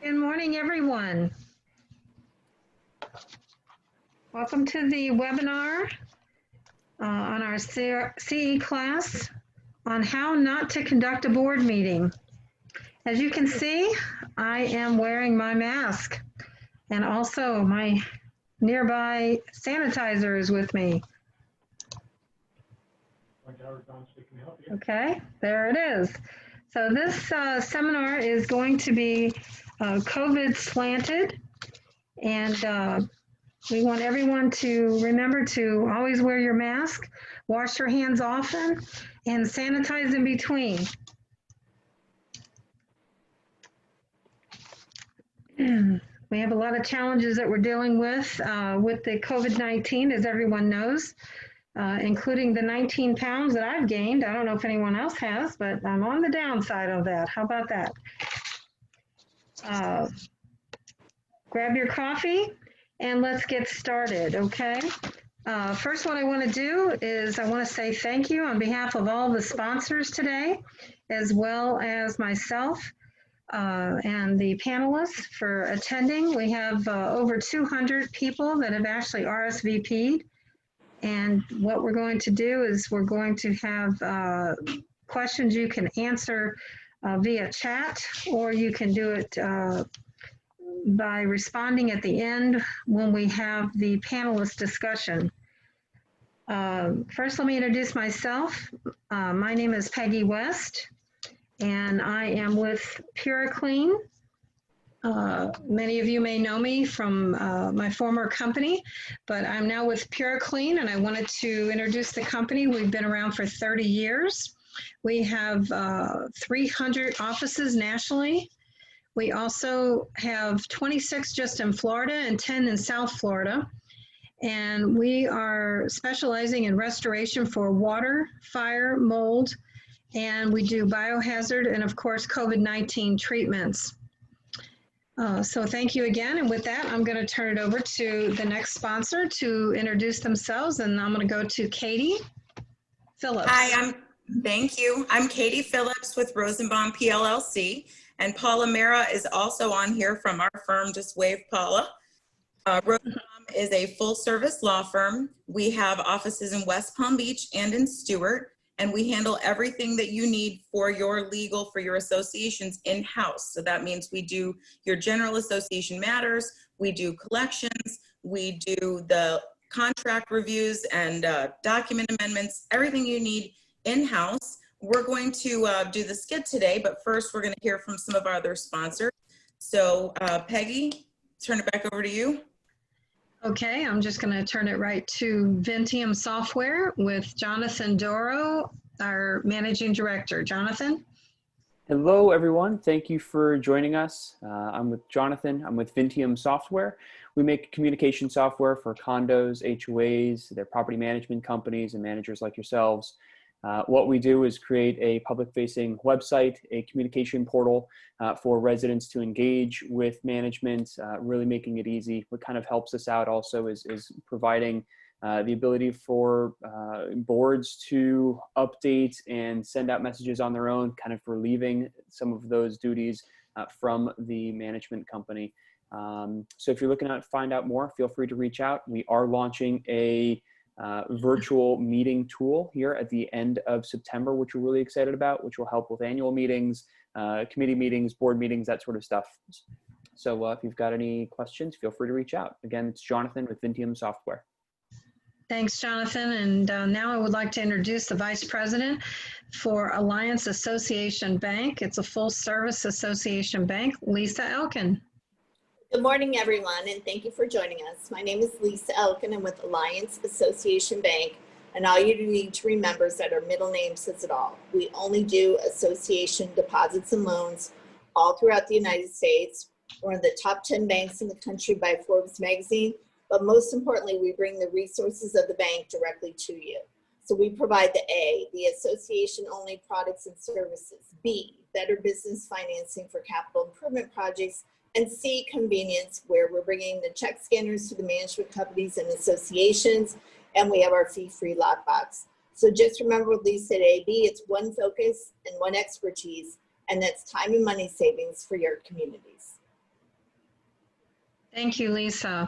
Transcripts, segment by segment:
Good morning, everyone. Welcome to the webinar on our CE class on how not to conduct a board meeting. As you can see, I am wearing my mask and also my nearby sanitizer is with me. Okay, there it is. So this seminar is going to be COVID slanted, and we want everyone to remember to always wear your mask, wash your hands often, and sanitize in between. We have a lot of challenges that we're dealing with the COVID-19, as everyone knows, including the 19 pounds that I've gained. I don't know if anyone else has, but I'm on the downside of that. How about that? Grab your coffee and let's get started, okay? First, what I want to do is I want to say thank you on behalf of all the sponsors today, as well as myself and the panelists for attending. We have over 200 people that have actually RSVP'd. And what we're going to do is we're going to have questions you can answer via chat, or you can do it by responding at the end when we have the panelist discussion. First, let me introduce myself. My name is Peggy West, and I am with Puriclean. Many of you may know me from my former company, but I'm now with Puriclean, and I wanted to introduce the company. We've been around for 30 years. We have 300 offices nationally. We also have 26 just in Florida and 10 in South Florida. And we are specializing in restoration for water, fire, mold, and we do biohazard and, of course, COVID-19 treatments. So thank you again. And with that, I'm going to turn it over to the next sponsor to introduce themselves. And I'm going to go to Katie Phillips. Hi, thank you. I'm Katie Phillips with Rosenbaum PLCC. And Paula Mera is also on here from our firm. Just wave, Paula. Rosenbaum is a full-service law firm. We have offices in West Palm Beach and in Stewart, and we handle everything that you need for your legal, for your associations in-house. So that means we do your general association matters, we do collections, we do the contract reviews and document amendments, everything you need in-house. We're going to do the skit today, but first we're going to hear from some of our other sponsors. So Peggy, turn it back over to you. Okay, I'm just going to turn it right to Vinteum Software with Jonathan Doro, our Managing Director. Jonathan? Hello, everyone. Thank you for joining us. I'm with Jonathan. I'm with Vinteum Software. We make communication software for condos, HOAs, their property management companies, and managers like yourselves. What we do is create a public-facing website, a communication portal for residents to engage with management, really making it easy. What kind of helps us out also is providing the ability for boards to update and send out messages on their own, kind of relieving some of those duties from the management company. So if you're looking to find out more, feel free to reach out. We are launching a virtual meeting tool here at the end of September, which we're really excited about, which will help with annual meetings, committee meetings, board meetings, that sort of stuff. So if you've got any questions, feel free to reach out. Again, it's Jonathan with Vinteum Software. Thanks, Jonathan. And now I would like to introduce the Vice President for Alliance Association Bank. It's a full-service association bank, Lisa Elkin. Good morning, everyone, and thank you for joining us. My name is Lisa Elkin. I'm with Alliance Association Bank, and all you need to remember is that our middle name says it all. We only do association deposits and loans all throughout the United States. We're one of the top 10 banks in the country by Forbes magazine, but most importantly, we bring the resources of the bank directly to you. So we provide the A, the association-only products and services, B, better business financing for capital improvement projects, and C, convenience, where we're bringing the check scanners to the management companies and associations, and we have our fee-free lockbox. So just remember with Lisa at AB, it's one focus and one expertise, and that's time and money savings for your communities. Thank you, Lisa.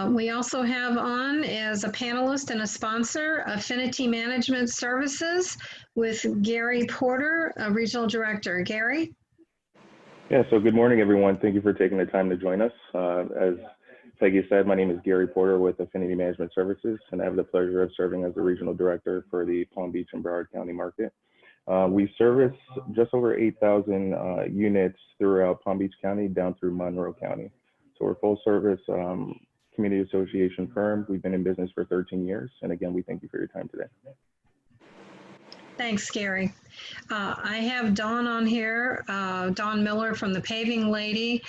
We also have on as a panelist and a sponsor, Affinity Management Services with Gary Porter, Regional Director. Gary? Yeah, so good morning, everyone. Thank you for taking the time to join us. As Peggy said, my name is Gary Porter with Affinity Management Services, and I have the pleasure of serving as the Regional Director for the Palm Beach and Broward County market. We service just over 8,000 units throughout Palm Beach County down through Monroe County. So we're a full service community association firm. We've been in business for 13 years. And again, we thank you for your time today. Thanks, Gary. I have Dawn on here, Dawn Miller from the Paving Lady,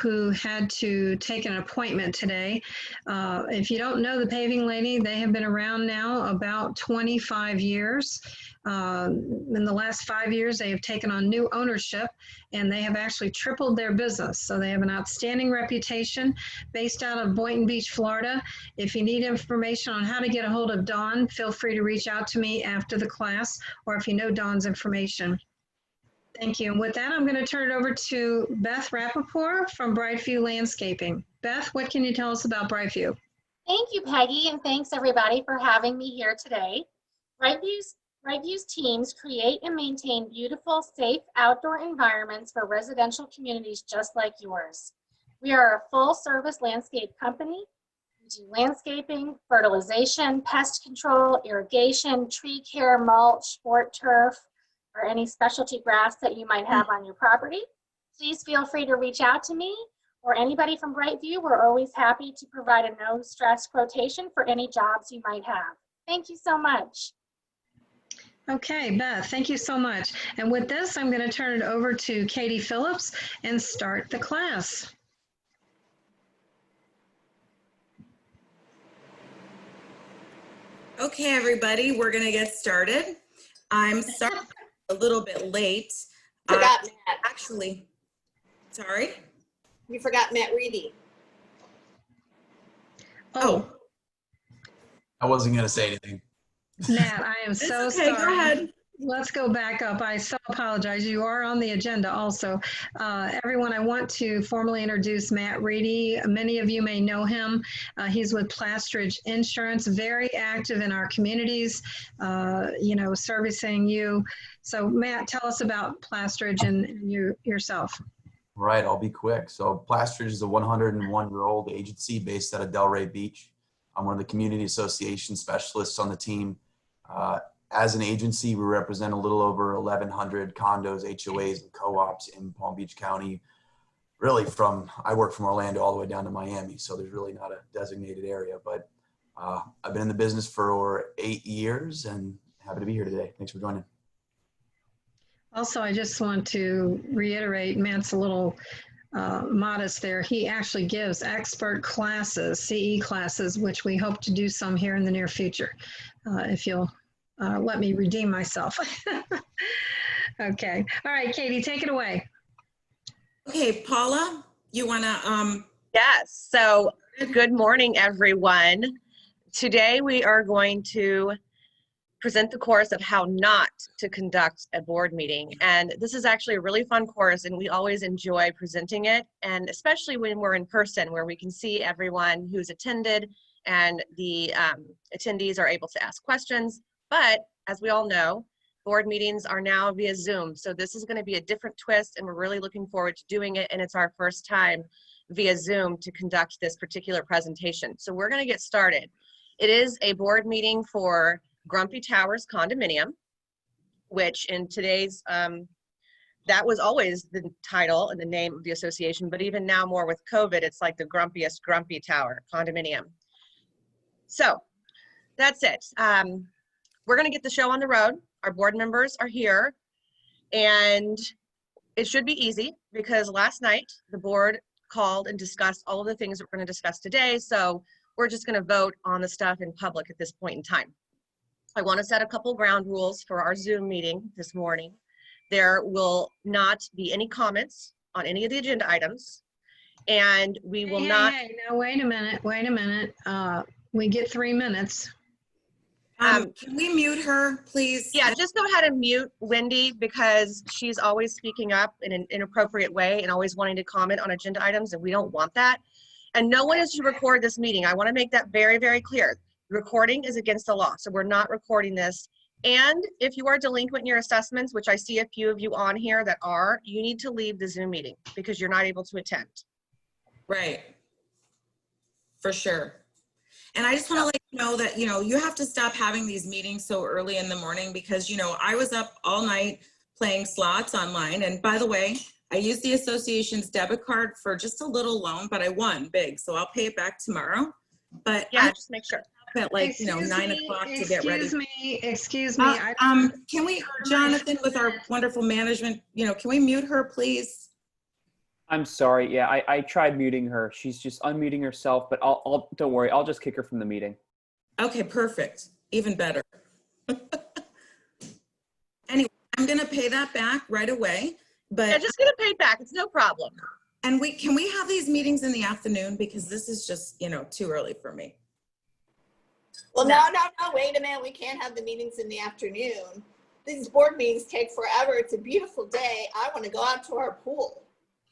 who had to take an appointment today. If you don't know the Paving Lady, they have been around now about 25 years. In the last 5 years, they have taken on new ownership and they have actually tripled their business. So they have an outstanding reputation based out of Boynton Beach, Florida. If you need information on how to get a hold of Dawn, feel free to reach out to me after the class, or if you know Dawn's information. Thank you. And with that, I'm going to turn it over to Beth Rappaport from Brightview Landscaping. Beth, what can you tell us about Brightview? Thank you, Peggy, and thanks everybody for having me here today. Brightview's teams create and maintain beautiful, safe outdoor environments for residential communities just like yours. We are a full-service landscape company. We do landscaping, fertilization, pest control, irrigation, tree care, mulch, sport turf, or any specialty grass that you might have on your property. Please feel free to reach out to me or anybody from Brightview. We're always happy to provide a no-stress quotation for any jobs you might have. Thank you so much. Okay, Beth, thank you so much. And with this, I'm going to turn it over to Katie Phillips and start the class. Okay, everybody, we're going to get started. I'm sorry, a little bit late. Forgot Matt. Actually, sorry. You forgot Matt Reedy. Oh, I wasn't going to say anything. Matt, I am so It's okay, sorry. go ahead. Let's go back up. I so apologize. You are on the agenda also. Everyone, I want to formally introduce Matt Reedy. Many of you may know him. He's with Plastridge Insurance, very active in our communities, servicing you. So Matt, tell us about Plastridge and yourself. Right, I'll be quick. So Plastridge is a 101-year-old agency based out of Delray Beach. I'm one of the community association specialists on the team. As an agency, we represent a little over 1,100 condos, HOAs, and co-ops in Palm Beach County. Really I work from Orlando all the way down to Miami, so there's really not a designated area. But I've been in the business for over 8 years and happy to be here today. Thanks for joining. Also, I just want to reiterate, Matt's a little modest there. He actually gives expert classes, CE classes, which we hope to do some here in the near future, if you'll let me redeem myself. Okay. All right, Katie, take it away. Okay, Paula, you want to Yes. So good morning, everyone. Today we are going to present the course of how not to conduct a board meeting. And this is actually a really fun course, and we always enjoy presenting it, and especially when we're in person where we can see everyone who's attended and the attendees are able to ask questions. But as we all know, board meetings are now via Zoom. So this is going to be a different twist, and we're really looking forward to doing it. And it's our first time via Zoom to conduct this particular presentation. So we're going to get started. It is a board meeting for Grumpy Towers Condominium, which in today's, that was always the title and the name of the association, but even now more with COVID, it's like the grumpiest Grumpy Tower Condominium. So that's it. We're going to get the show on the road. Our board members are here, and it should be easy because last night the board called and discussed all of the things that we're going to discuss today. So we're just going to vote on the stuff in public at this point in time. I want to set a couple ground rules for our Zoom meeting this morning. There will not be any comments on any of the agenda items, and we will not. Hey, now wait a minute. We get 3 minutes. Can we mute her, please? Yeah, just go ahead and mute Wendy because she's always speaking up in an inappropriate way and always wanting to comment on agenda items, and we don't want that. And no one is to record this meeting. I want to make that very, very clear. Recording is against the law, so we're not recording this. And if you are delinquent in your assessments, which I see a few of you on here that are, you need to leave the Zoom meeting because you're not able to attend. Right. For sure. And I just want to let you know that, you have to stop having these meetings so early in the morning because, I was up all night playing slots online. And by the way, I used the association's debit card for just a little loan, but I won big. So I'll pay it back tomorrow. But yeah, just make sure. At 9 o'clock to get ready. Excuse me. Can we, Jonathan, with our wonderful management, can we mute her, please? I'm sorry. Yeah, I tried muting her. She's just unmuting herself, but I'll don't worry. I'll just kick her from the meeting. Okay, perfect. Even better. Anyway, I'm going to pay that back right away. But yeah, just get it paid back. It's no problem. And can we have these meetings in the afternoon because this is just, too early for me. Well, no, wait a minute. We can't have the meetings in the afternoon. These board meetings take forever. It's a beautiful day. I want to go out to our pool.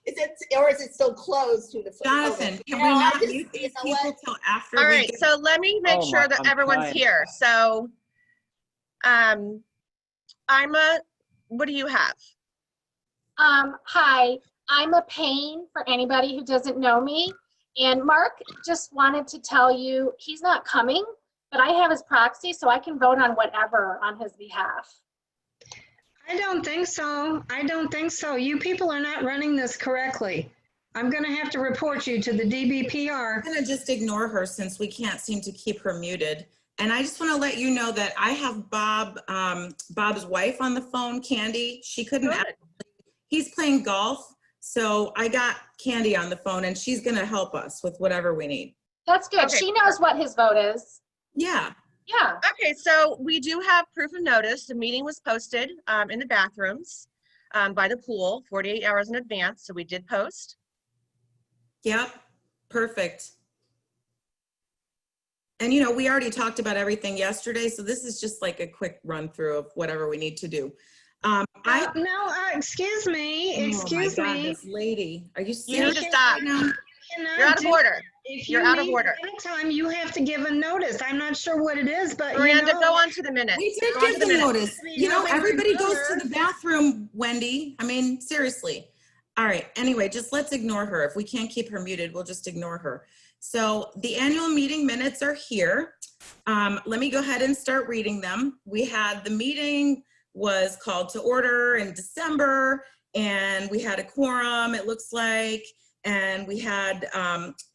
Is it still closed to the Jonathan, can we not mute these people till after? All right, so let me make sure that everyone's here. So, what do you have? Hi, I'm a Payne for anybody who doesn't know me. And Mark just wanted to tell you he's not coming, but I have his proxy, so I can vote on whatever on his behalf. I don't think so. I don't think so. You people are not running this correctly. I'm going to have to report you to the DBPR. I'm going to just ignore her since we can't seem to keep her muted. And I just want to let you know that I have Bob's wife on the phone, Candy. She couldn't. He's playing golf. So I got Candy on the phone and she's going to help us with whatever we need. That's good. Okay. She knows what his vote is. Yeah. Yeah. Okay, so we do have proof of notice. The meeting was posted in the bathrooms by the pool 48 hours in advance. So we did post. Yep. Perfect. And we already talked about everything yesterday. So this is just like a quick run through of whatever we need to do. Excuse me. Excuse me. This lady, are you serious? You need to stop. Right now? You're out of order. You're out of order. Anytime you have to give a notice. I'm not sure what it is, but Miranda, go on to the minutes. We did give the notice. Everybody goes to the bathroom, Wendy. I mean, seriously. All right. Anyway, just let's ignore her. If we can't keep her muted, we'll just ignore her. So the annual meeting minutes are here. Let me go ahead and start reading them. We had the meeting was called to order in December, and we had a quorum, it looks like. And we had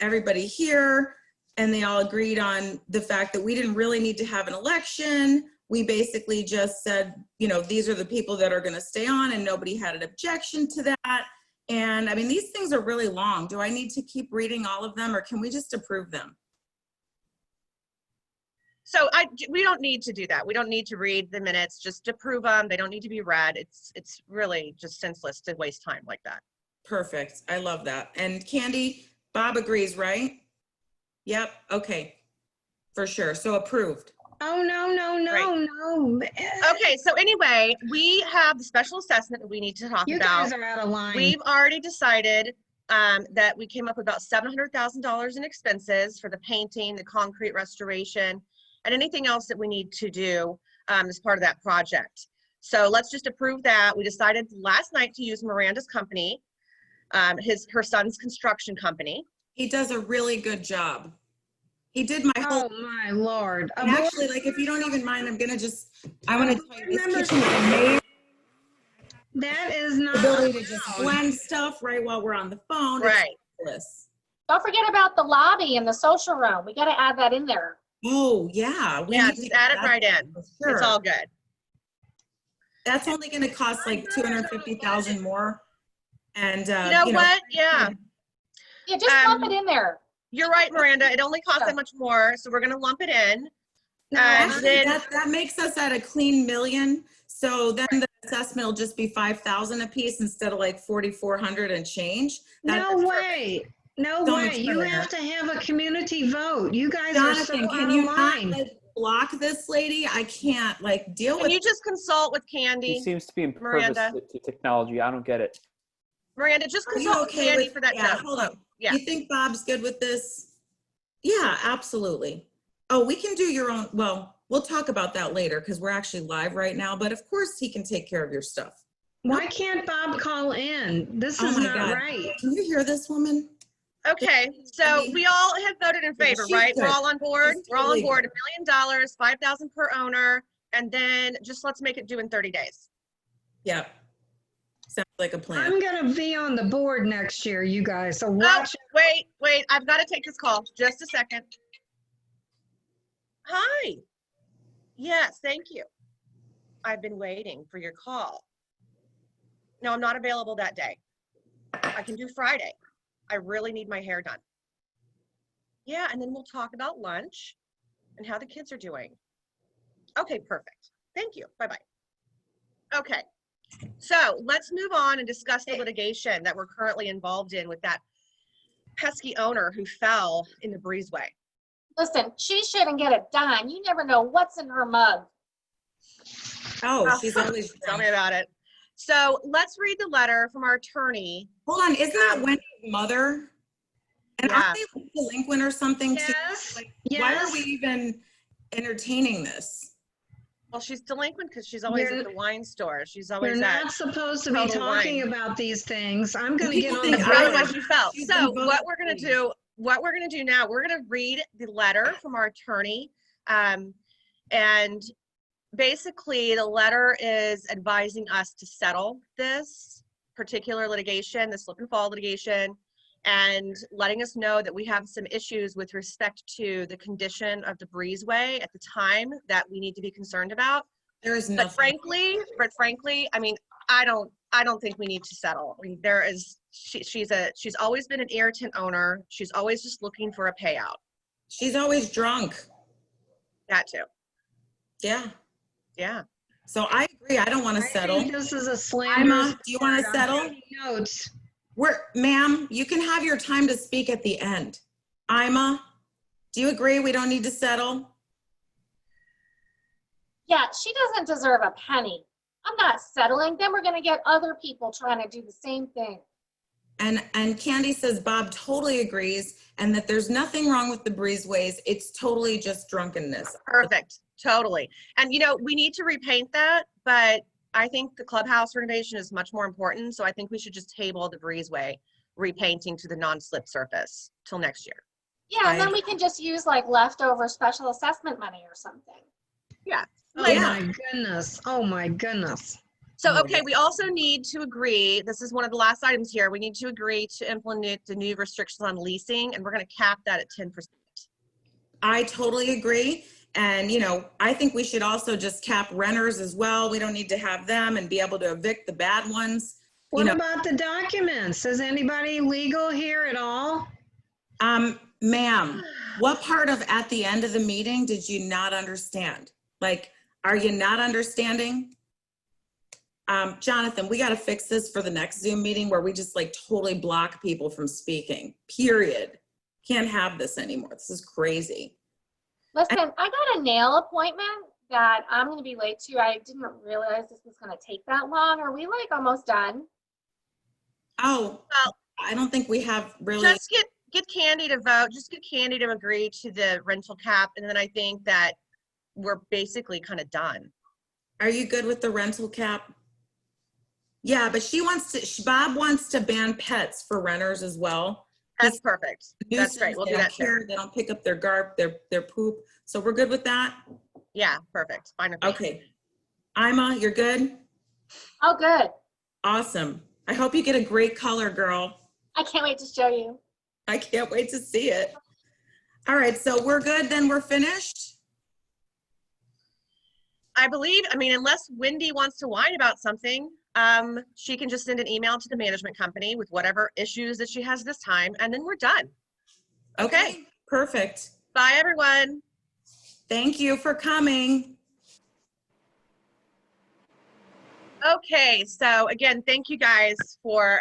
everybody here, and they all agreed on the fact that we didn't really need to have an election. We basically just said, these are the people that are going to stay on, and nobody had an objection to that. And I mean, these things are really long. Do I need to keep reading all of them, or can we just approve them? So we don't need to do that. We don't need to read the minutes, just approve them. They don't need to be read. It's really just senseless to waste time like that. Perfect. I love that. And Candy, Bob agrees, right? Yep. Okay. For sure. So approved. Oh, no. Okay. So anyway, we have the special assessment that we need to talk about. You guys are out of line. We've already decided that we came up with about $700,000 in expenses for the painting, the concrete restoration, and anything else that we need to do as part of that project. So let's just approve that. We decided last night to use Miranda's company. Her son's construction company. He does a really good job. He did my whole. Oh my Lord! And actually, if you don't even mind, I want to tell you, this kitchen is amazing. That is not the ability to just blend stuff right while we're on the phone. Right. Don't forget about the lobby and the social room. We got to add that in there. Oh yeah. Just add it right in. Sure. It's all good. That's only going to cost like $250,000 more. And you know what? Yeah. Yeah, just lump it in there. You're right, Miranda. It only costs that much more, so we're going to lump it in. No, actually, that makes us at a clean $1 million. So then the assessment will just be $5,000 a piece instead of like $4,400 and change. No way. No way. You have to have a community vote. You guys are so out of line. block this lady. I can't like deal Can with. you just consult with He Candy? seems to be Miranda. impervious to technology. I don't get it. Miranda, just Are you consult with okay Candy with for that yeah, note. hold on. Yeah. You think Bob's good with this? Yeah, absolutely. Oh, we can do your own. Well, we'll talk about that later because we're actually live right now. But of course, he can take care of your stuff. Why can't Bob call in? This Oh is my not God. right. Can you hear this woman? Okay, so we all have voted in Yeah, favor, she's right? We're good. all on board. She's We're all on totally board. good. $1 million, 5,000 per owner, and then just let's make it due in 30 days. Yeah. Sounds like a plan. I'm gonna be on the board next year, you guys, so Oh, watch. wait, I've got to take this call. Just a second. Hi. Yes, thank you. I've been waiting for your call. No, I'm not available that day. I can do Friday. I really need my hair done. Yeah, and then we'll talk about lunch and how the kids are doing. Okay, perfect. Thank you. Bye-bye. Okay, so let's move on and discuss the litigation that we're currently involved in with that pesky owner who fell in the breezeway. Listen, she shouldn't get a dime. You never know what's in her mug. Oh, she's always Tell drunk. me about it. So let's read the letter from our attorney. Hold on, isn't that Wendy's mother? And Yeah. aren't they delinquent or something too? Yes, Like, yes. why are we even entertaining this? Well, she's delinquent because she's always You're- at the wine store. She's You're always at not supposed to be Total talking Wine. about these things. I'm gonna get People on think the That's really I- what she felt. She's So been what voted we're gonna please. do now, we're gonna read the letter from our attorney. And basically the letter is advising us to settle this particular litigation, the slip and fall litigation, and letting us know that we have some issues with respect to the condition of the breezeway at the time that we need to be concerned about. There is But nothing. frankly, I mean, I don't think we need to settle. I mean, there is, she's always been an irritant owner. She's always just looking for a payout. She's always drunk. That too. Yeah. Yeah. So I agree. I don't want to I settle. think this is a slander. Ima, do you want to settle? Notes. Ma'am, you can have your time to speak at the end. Ima, do you agree we don't need to settle? Yeah, she doesn't deserve a penny. I'm not settling. Then we're going to get other people trying to do the same thing. And Candy says Bob totally agrees and that there's nothing wrong with the breezeways. It's totally just drunkenness. Perfect. Totally. And you know, we need to repaint that, but I think the clubhouse renovation is much more important. So I think we should just table the breezeway repainting to the non-slip surface till next year. Yeah, and then we can just use like leftover special assessment money or something. Yeah. Oh Later. my goodness. Oh my goodness. So, okay, we also need to agree, this is one of the last items here, we need to agree to implement the new restrictions on leasing, and we're going to cap that at 10%. I totally agree. And, you know, I think we should also just cap renters as well. We don't need to have them and be able to evict the bad ones. What about the documents? Is anybody legal here at all? Ma'am, what part of at the end of the meeting did you not understand? Like, are you not understanding? Jonathan, we got to fix this for the next Zoom meeting where we just like totally block people from speaking, period. Can't have this anymore. This is crazy. Listen, I got a nail appointment that I'm going to be late to. I didn't realize this was going to take that long. Are we like almost done? Oh, Well, I don't think we have really. just get Candy to vote, just get Candy to agree to the rental cap, and then I think that we're basically kind of done. Are you good with the rental cap? Yeah, but Bob wants to ban pets for renters as well. That's perfect. That's great. We'll They do don't that too. care. They don't pick up their their poop. So we're good with that? Yeah, perfect. Fine with me. Okay. Ima, you're good? Oh, good. Awesome. I hope you get a great color, girl. I can't wait to show you. I can't wait to see it. All right, so we're good, then we're finished? I believe, I mean, unless Wendy wants to whine about something, she can just send an email to the management company with whatever issues that she has this time, and then we're done. Okay. Perfect. Bye, everyone. Thank you for coming. Okay, so again, thank you guys for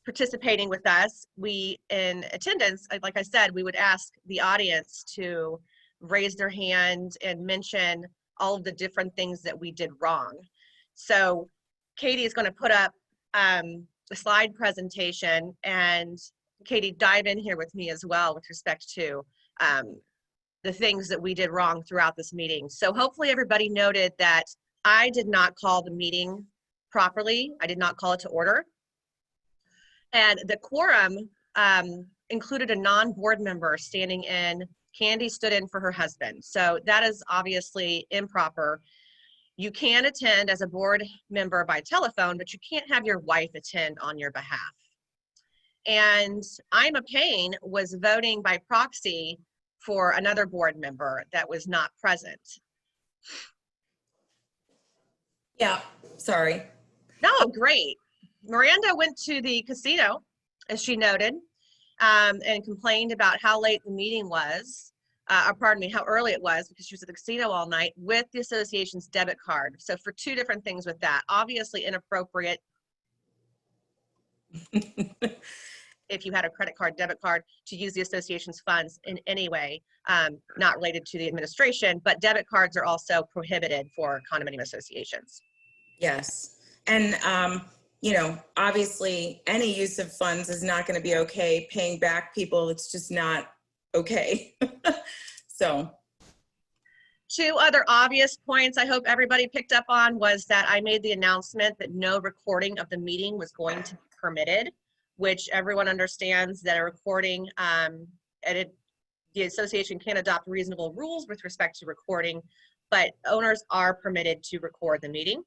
participating with us. We, in attendance, like I said, we would ask the audience to raise their hand and mention all of the different things that we did wrong. So Katie is going to put up the slide presentation, and Katie, dive in here with me as well with respect to the things that we did wrong throughout this meeting. So hopefully everybody noted that I did not call the meeting properly. I did not call it to order. And the quorum included a non-board member standing in. Candy stood in for her husband. So that is obviously improper. You can attend as a board member by telephone, but you can't have your wife attend on your behalf. And I'm a Pain was voting by proxy for another board member that was not present. Yeah, sorry. No, great. Miranda went to the casino, as she noted, and complained about how late the meeting was, pardon me, how early it was, because she was at the casino all night with the association's debit card. So for two different things with that, obviously inappropriate if you had a credit card, debit card, to use the association's funds in any way, not related to the administration, but debit cards are also prohibited for condominium associations. Yes. And, you know, obviously any use of funds is not going to be okay. Paying back people, it's just not okay. So. Two other obvious points I hope everybody picked up on was that I made the announcement that no recording of the meeting was going to be permitted, which everyone understands that a recording, the association can adopt reasonable rules with respect to recording, but owners are permitted to record the meeting.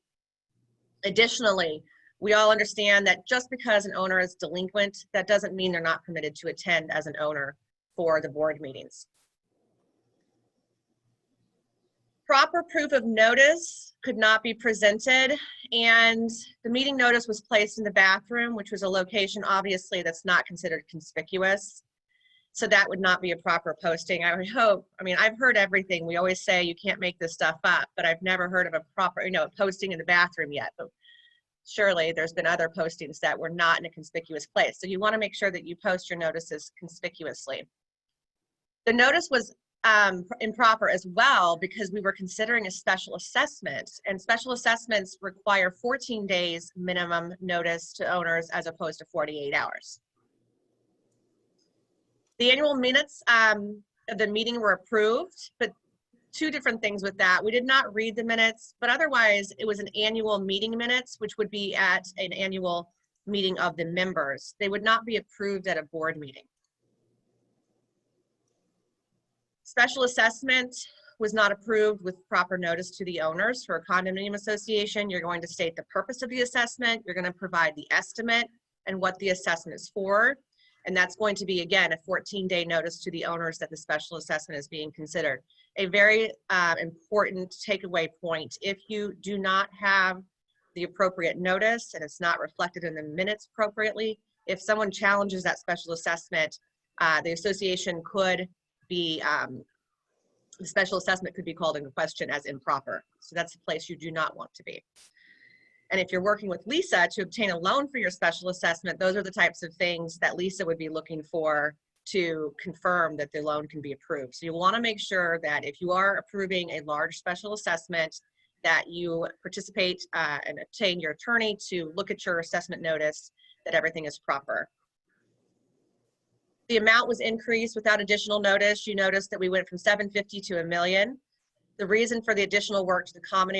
Additionally, we all understand that just because an owner is delinquent, that doesn't mean they're not permitted to attend as an owner for the board meetings. Proper proof of notice could not be presented, and the meeting notice was placed in the bathroom, which was a location obviously that's not considered conspicuous. So that would not be a proper posting. I would hope, I mean, I've heard everything. We always say you can't make this stuff up, but I've never heard of a proper, you know, posting in the bathroom yet. But surely there's been other postings that were not in a conspicuous place. So you want to make sure that you post your notices conspicuously. The notice was improper as well because we were considering a special assessment, and special assessments require 14 days minimum notice to owners as opposed to 48 hours. The annual minutes of the meeting were approved, but two different things with that. We did not read the minutes, but otherwise it was an annual meeting minutes, which would be at an annual meeting of the members. They would not be approved at a board meeting. Special assessment was not approved with proper notice to the owners. For a condominium association, you're going to state the purpose of the assessment, you're going to provide the estimate and what the assessment is for. And that's going to be, again, a 14-day notice to the owners that the special assessment is being considered. A very important takeaway point: if you do not have the appropriate notice and it's not reflected in the minutes appropriately, if someone challenges that special assessment, the association could be, the special assessment could be called into question as improper. So that's a place you do not want to be. And if you're working with Lisa to obtain a loan for your special assessment, those are the types of things that Lisa would be looking for to confirm that the loan can be approved. So you want to make sure that if you are approving a large special assessment, that you participate and obtain your attorney to look at your assessment notice, that everything is proper. The amount was increased without additional notice. You notice that we went from 750 to $1 million. The reason for the additional work to the common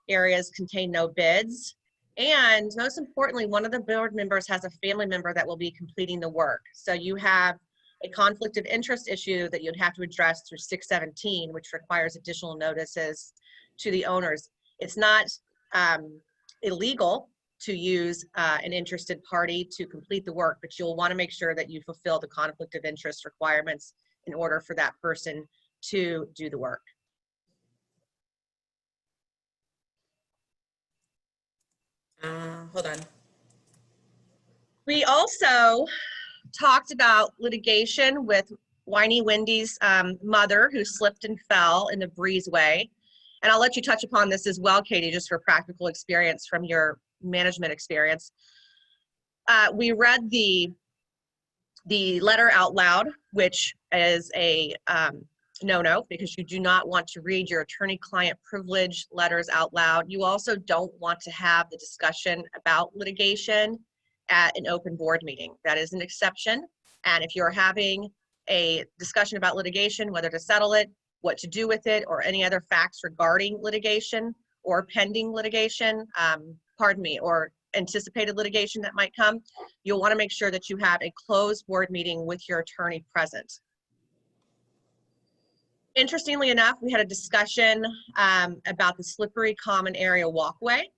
areas contained no bids. And most importantly, one of the board members has a family member that will be completing the work. So you have a conflict of interest issue that you'd have to address through 617, which requires additional notices to the owners. It's not illegal to use an interested party to complete the work, but you'll want to make sure that you fulfill the conflict of interest requirements in order for that person to do the work. Hold on. We also talked about litigation with Whiny Wendy's mother, who slipped and fell in the breezeway. And I'll let you touch upon this as well, Katie, just for practical experience from your management experience. We read the letter out loud, which is a no, because you do not want to read your attorney-client privilege letters out loud. You also don't want to have the discussion about litigation at an open board meeting. That is an exception. And if you're having a discussion about litigation, whether to settle it, what to do with it, or any other facts regarding litigation or pending litigation, or anticipated litigation that might come, you'll want to make sure that you have a closed board meeting with your attorney present. Interestingly enough, we had a discussion about the slippery common area walkway,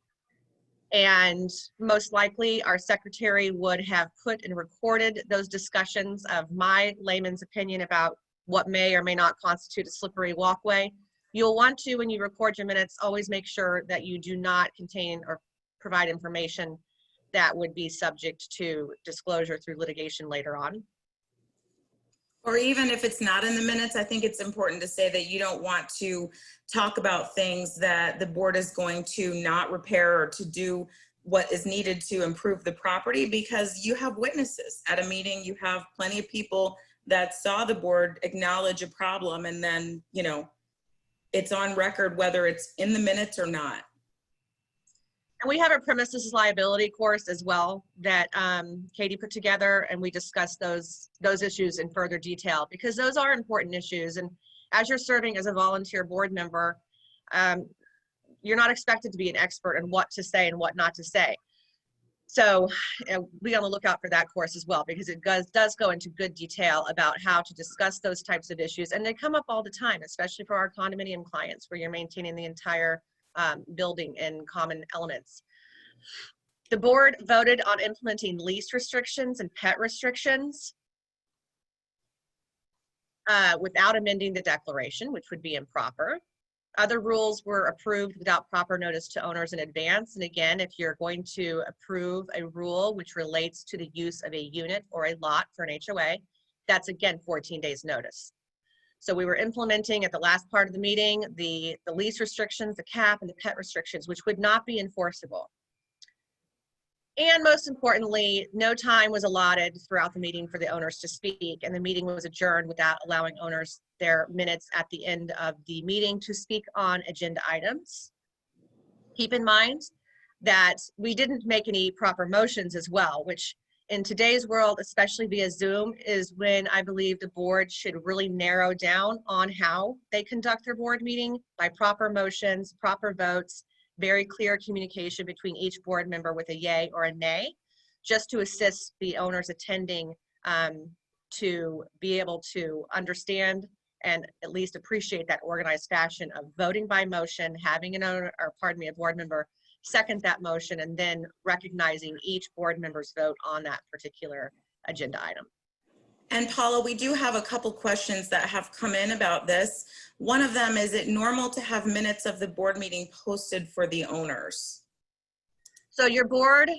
and most likely our secretary would have put and recorded those discussions of my layman's opinion about what may or may not constitute a slippery walkway. You'll want to, when you record your minutes, always make sure that you do not contain or provide information that would be subject to disclosure through litigation later on. Or even if it's not in the minutes, I think it's important to say that you don't want to talk about things that the board is going to not repair or to do what is needed to improve the property, because you have witnesses at a meeting. You have plenty of people that saw the board acknowledge a problem, and then, you know, it's on record whether it's in the minutes or not. And we have a premises liability course as well that Katie put together, and we discussed those issues in further detail, because those are important issues. And as you're serving as a volunteer board member, you're not expected to be an expert in what to say and what not to say. So be on the lookout for that course as well, because it does go into good detail about how to discuss those types of issues. And they come up all the time, especially for our condominium clients, where you're maintaining the entire building and common elements. The board voted on implementing lease restrictions and pet restrictions without amending the declaration, which would be improper. Other rules were approved without proper notice to owners in advance. And again, if you're going to approve a rule which relates to the use of a unit or a lot for an HOA, that's again 14 days notice. So we were implementing at the last part of the meeting, the lease restrictions, the cap, and the pet restrictions, which would not be enforceable. And most importantly, no time was allotted throughout the meeting for the owners to speak, and the meeting was adjourned without allowing owners their minutes at the end of the meeting to speak on agenda items. Keep in mind that we didn't make any proper motions as well, which in today's world, especially via Zoom, is when I believe the board should really narrow down on how they conduct their board meeting by proper motions, proper votes, very clear communication between each board member with a yay or a nay, just to assist the owners attending to be able to understand and at least appreciate that organized fashion of voting by motion, having an owner, or pardon me, a board member second that motion, and then recognizing each board member's vote on that particular agenda item. And Paula, we do have a couple questions that have come in about this. One of them, is it normal to have minutes of the board meeting posted for the owners? So your board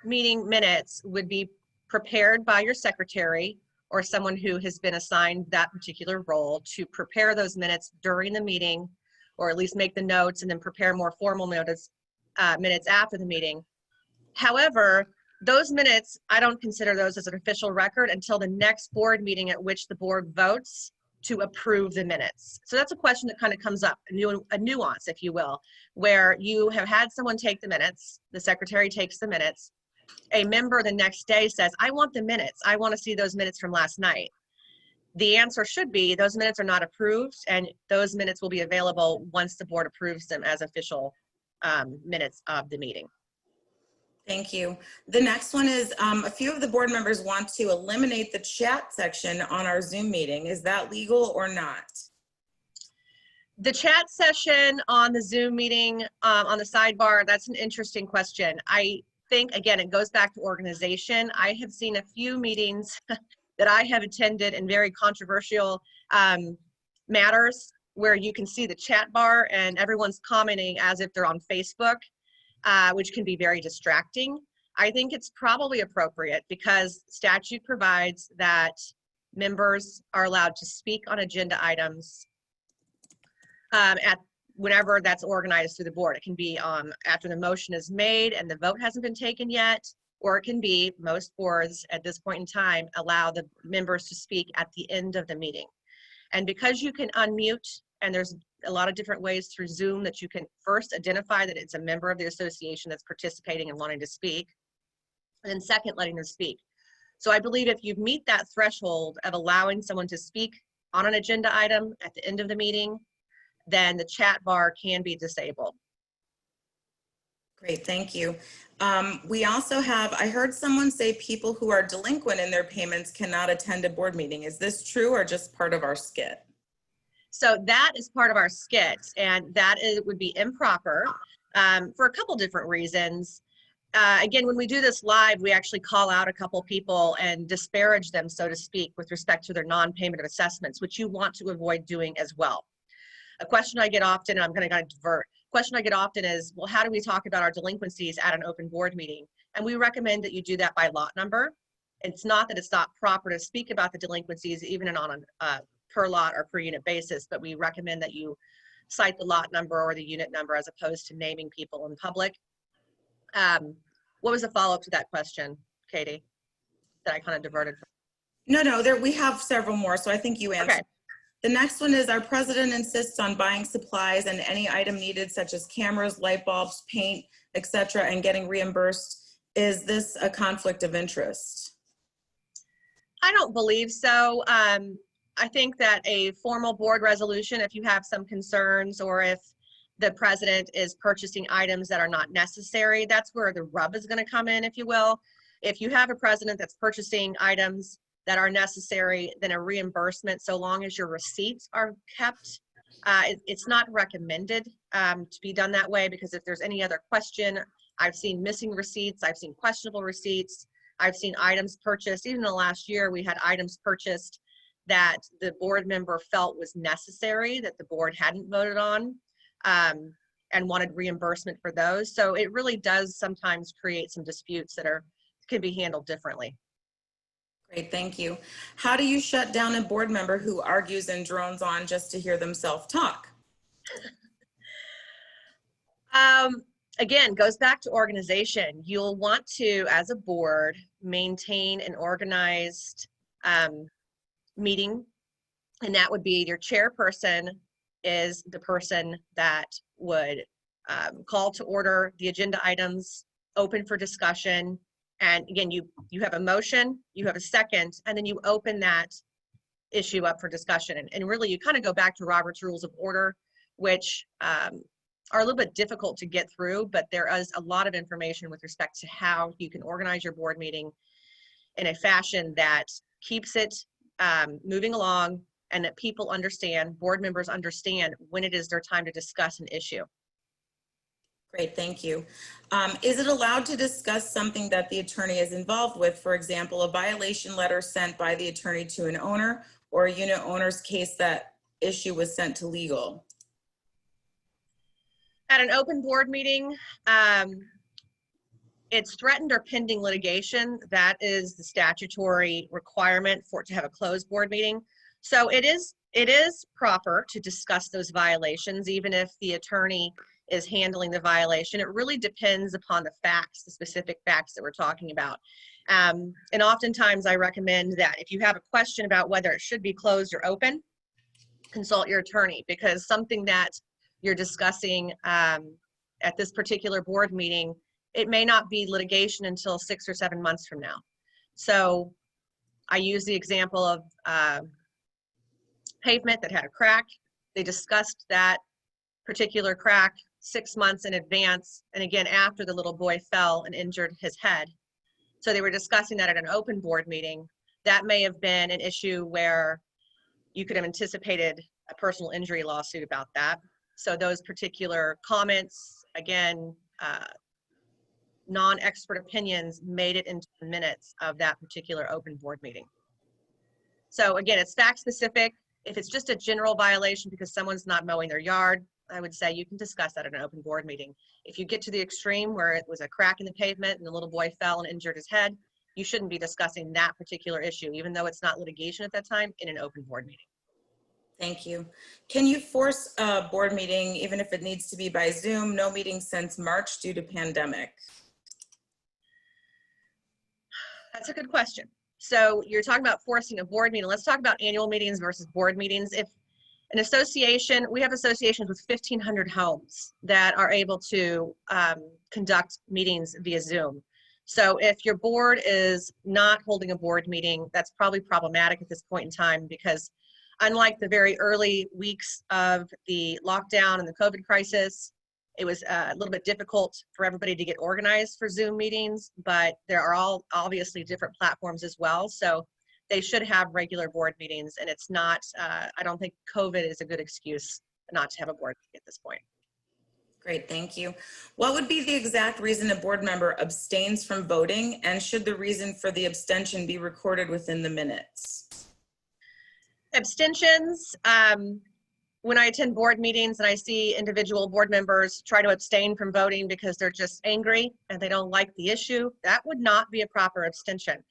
meeting minutes would be prepared by your secretary or someone who has been assigned that particular role to prepare those minutes during the meeting, or at least make the notes and then prepare more formal minutes after the meeting. However, those minutes, I don't consider those as an official record until the next board meeting at which the board votes to approve the minutes. So that's a question that kind of comes up, a nuance, if you will, where you have had someone take the minutes, the secretary takes the minutes, a member the next day says, I want the minutes, I want to see those minutes from last night. The answer should be those minutes are not approved, and those minutes will be available once the board approves them as official minutes of the meeting. Thank you. The next one is, a few of the board members want to eliminate the chat section on our Zoom meeting. Is that legal or not? The chat session on the Zoom meeting, on the sidebar, that's an interesting question. I think, again, it goes back to organization. I have seen a few meetings that I have attended in very controversial matters where you can see the chat bar and everyone's commenting as if they're on Facebook, which can be very distracting. I think it's probably appropriate because statute provides that members are allowed to speak on agenda items at whenever that's organized through the board. It can be after the motion is made and the vote hasn't been taken yet, or it can be, most boards at this point in time allow the members to speak at the end of the meeting. And because you can unmute, and there's a lot of different ways through Zoom that you can first identify that it's a member of the association that's participating and wanting to speak, and then second, letting them speak. So I believe if you meet that threshold of allowing someone to speak on an agenda item at the end of the meeting, then the chat bar can be disabled. Great, thank you. We also have, I heard someone say people who are delinquent in their payments cannot attend a board meeting. Is this true or just part of our skit? So that is part of our skit, and that would be improper for a couple different reasons. Again, when we do this live, we actually call out a couple people and disparage them, so to speak, with respect to their non-payment of assessments, which you want to avoid doing as well. A question I get often, and I'm going to divert, question I get often is, well, how do we talk about our delinquencies at an open board meeting? And we recommend that you do that by lot number. It's not that it's not proper to speak about the delinquencies, even on a per lot or per unit basis, but we recommend that you cite the lot number or the unit number as opposed to naming people in public. What was the follow-up to that question, Katie, that I kind of diverted from? No, we have several more, so I think you answered. Okay. The next one is our president insists on buying supplies and any item needed such as cameras, light bulbs, paint, etc., and getting reimbursed. Is this a conflict of interest? I don't believe so. I think that a formal board resolution, if you have some concerns or if the president is purchasing items that are not necessary, that's where the rub is going to come in, if you will. If you have a president that's purchasing items that are necessary, then a reimbursement, so long as your receipts are kept. It's not recommended to be done that way, because if there's any other question, I've seen missing receipts, I've seen questionable receipts, I've seen items purchased. Even in the last year, we had items purchased that the board member felt was necessary, that the board hadn't voted on, and wanted reimbursement for those. So it really does sometimes create some disputes that can be handled differently. Great, thank you. How do you shut down a board member who argues and drones on just to hear themselves talk? Again, goes back to organization. You'll want to, as a board, maintain an organized meeting, and that would be your chairperson is the person that would call to order the agenda items, open for discussion. And again, you have a motion, you have a second, and then you open that issue up for discussion. And really, you kind of go back to Robert's Rules of Order, which are a little bit difficult to get through, but there is a lot of information with respect to how you can organize your board meeting in a fashion that keeps it moving along, and that people understand, board members understand when it is their time to discuss an issue. Great, thank you. Is it allowed to discuss something that the attorney is involved with? For example, a violation letter sent by the attorney to an owner, or a unit owner's case that issue was sent to legal? At an open board meeting, it's threatened or pending litigation. That is the statutory requirement for it to have a closed board meeting. So it is proper to discuss those violations, even if the attorney is handling the violation. It really depends upon the facts, the specific facts that we're talking about. And oftentimes I recommend that if you have a question about whether it should be closed or open, consult your attorney, because something that you're discussing at this particular board meeting, it may not be litigation until 6 or 7 months from now. So I use the example of pavement that had a crack. They discussed that particular crack 6 months in advance, and again after the little boy fell and injured his head. So they were discussing that at an open board meeting. That may have been an issue where you could have anticipated a personal injury lawsuit about that. So those particular comments, again, non-expert opinions made it into the minutes of that particular open board meeting. So again, it's fact specific. If it's just a general violation because someone's not mowing their yard, I would say you can discuss that at an open board meeting. If you get to the extreme where it was a crack in the pavement and the little boy fell and injured his head, you shouldn't be discussing that particular issue, even though it's not litigation at that time, in an open board meeting. Thank you. Can you force a board meeting, even if it needs to be by Zoom? No meetings since March due to pandemic. That's a good question. So you're talking about forcing a board meeting. Let's talk about annual meetings versus board meetings. If an association, we have associations with 1,500 homes that are able to conduct meetings via Zoom. So if your board is not holding a board meeting, that's probably problematic at this point in time, because unlike the very early weeks of the lockdown and the COVID crisis, it was a little bit difficult for everybody to get organized for Zoom meetings, but there are all obviously different platforms as well. So they should have regular board meetings, and it's not, I don't think COVID is a good excuse not to have a board meeting at this point. Great, thank you. What would be the exact reason a board member abstains from voting, and should the reason for the abstention be recorded within the minutes? Abstentions, when I attend board meetings and I see individual board members try to abstain from voting because they're just angry and they don't like the issue, that would not be a proper abstention.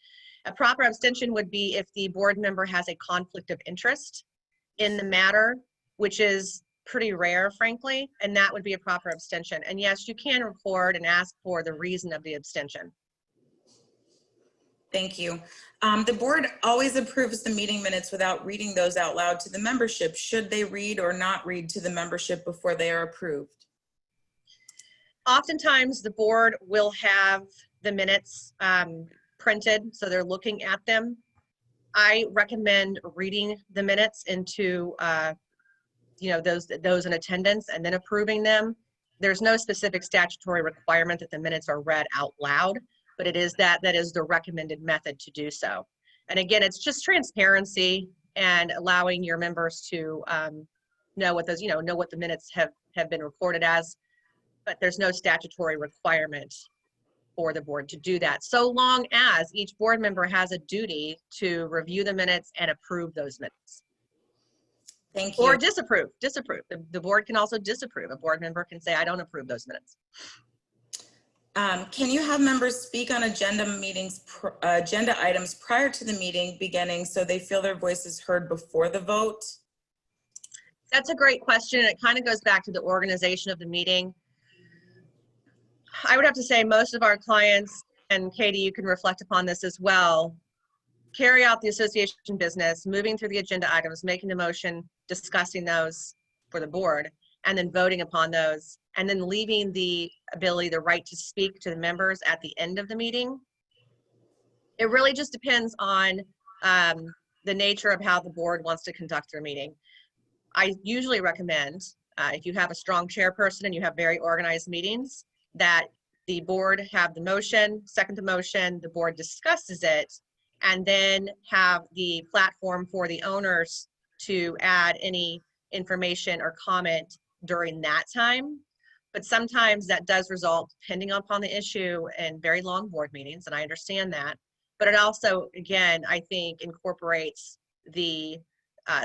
A proper abstention would be if the board member has a conflict of interest in the matter, which is pretty rare, frankly, and that would be a proper abstention. And yes, you can record and ask for the reason of the abstention. Thank you. The board always approves the meeting minutes without reading those out loud to the membership. Should they read or not read to the membership before they are approved? Oftentimes the board will have the minutes printed, so they're looking at them. I recommend reading the minutes into those in attendance and then approving them. There's no specific statutory requirement that the minutes are read out loud, but it is that is the recommended method to do so. And again, it's just transparency and allowing your members to know what the minutes have been recorded as, but there's no statutory requirement for the board to do that, so long as each board member has a duty to review the minutes and approve those minutes. Thank you. Or disapprove. The board can also disapprove. A board member can say, I don't approve those minutes. Can you have members speak on agenda items prior to the meeting beginning so they feel their voice is heard before the vote? That's a great question, and it kind of goes back to the organization of the meeting. I would have to say most of our clients, and Katie, you can reflect upon this as well, carry out the association business, moving through the agenda items, making the motion, discussing those for the board, and then voting upon those, and then leaving the right to speak to the members at the end of the meeting. It really just depends on the nature of how the board wants to conduct their meeting. I usually recommend, if you have a strong chairperson and you have very organized meetings, that the board have the motion, second the motion, the board discusses it, and then have the platform for the owners to add any information or comment during that time. But sometimes that does result, depending upon the issue, in very long board meetings, and I understand that. But it also, again, I think incorporates the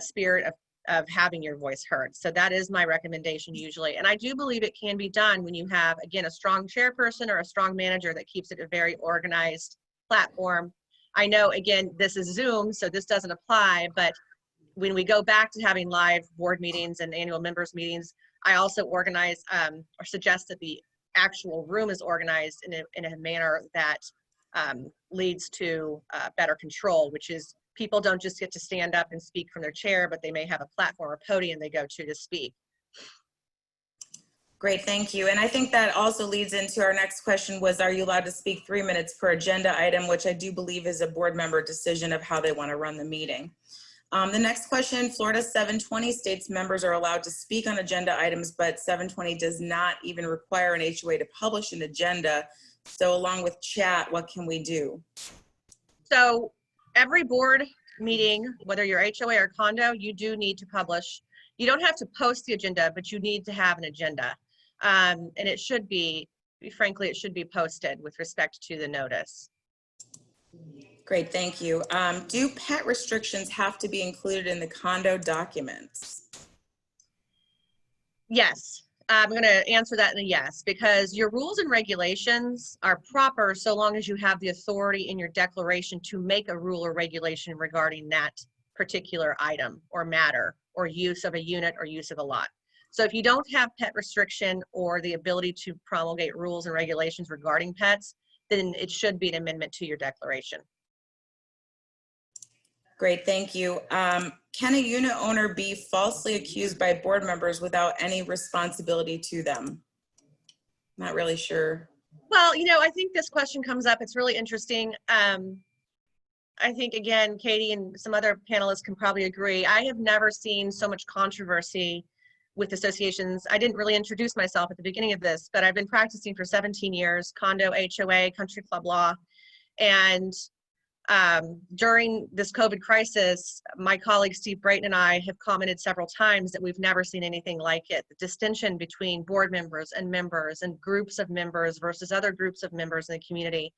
spirit of having your voice heard. So that is my recommendation usually. And I do believe it can be done when you have, again, a strong chairperson or a strong manager that keeps it a very organized platform. I know, again, this is Zoom, so this doesn't apply, but when we go back to having live board meetings and annual members meetings, I also organize or suggest that the actual room is organized in a manner that leads to better control, which is people don't just get to stand up and speak from their chair, but they may have a platform or podium they go to speak. Great, thank you. And I think that also leads into our next question was, are you allowed to speak 3 minutes per agenda item, which I do believe is a board member decision of how they want to run the meeting. The next question, Florida 720 states members are allowed to speak on agenda items, but 720 does not even require an HOA to publish an agenda. So along with chat, what can we do? So every board meeting, whether you're HOA or condo, you do need to publish. You don't have to post the agenda, but you need to have an agenda. And it should be, frankly, it should be posted with respect to the notice. Great, thank you. Do pet restrictions have to be included in the condo documents? Yes, I'm going to answer that in a yes, because your rules and regulations are proper so long as you have the authority in your declaration to make a rule or regulation regarding that particular item or matter or use of a unit or use of a lot. So if you don't have pet restriction or the ability to promulgate rules and regulations regarding pets, then it should be an amendment to your declaration. Great, thank you. Can a unit owner be falsely accused by board members without any responsibility to them? Not really sure. Well, I think this question comes up. It's really interesting. I think, again, Katie and some other panelists can probably agree. I have never seen so much controversy with associations. I didn't really introduce myself at the beginning of this, but I've been practicing for 17 years, condo, HOA, country club law. And during this COVID crisis, my colleague Steve Brayton and I have commented several times that we've never seen anything like it. The distinction between board members and groups of members versus other groups of members in the community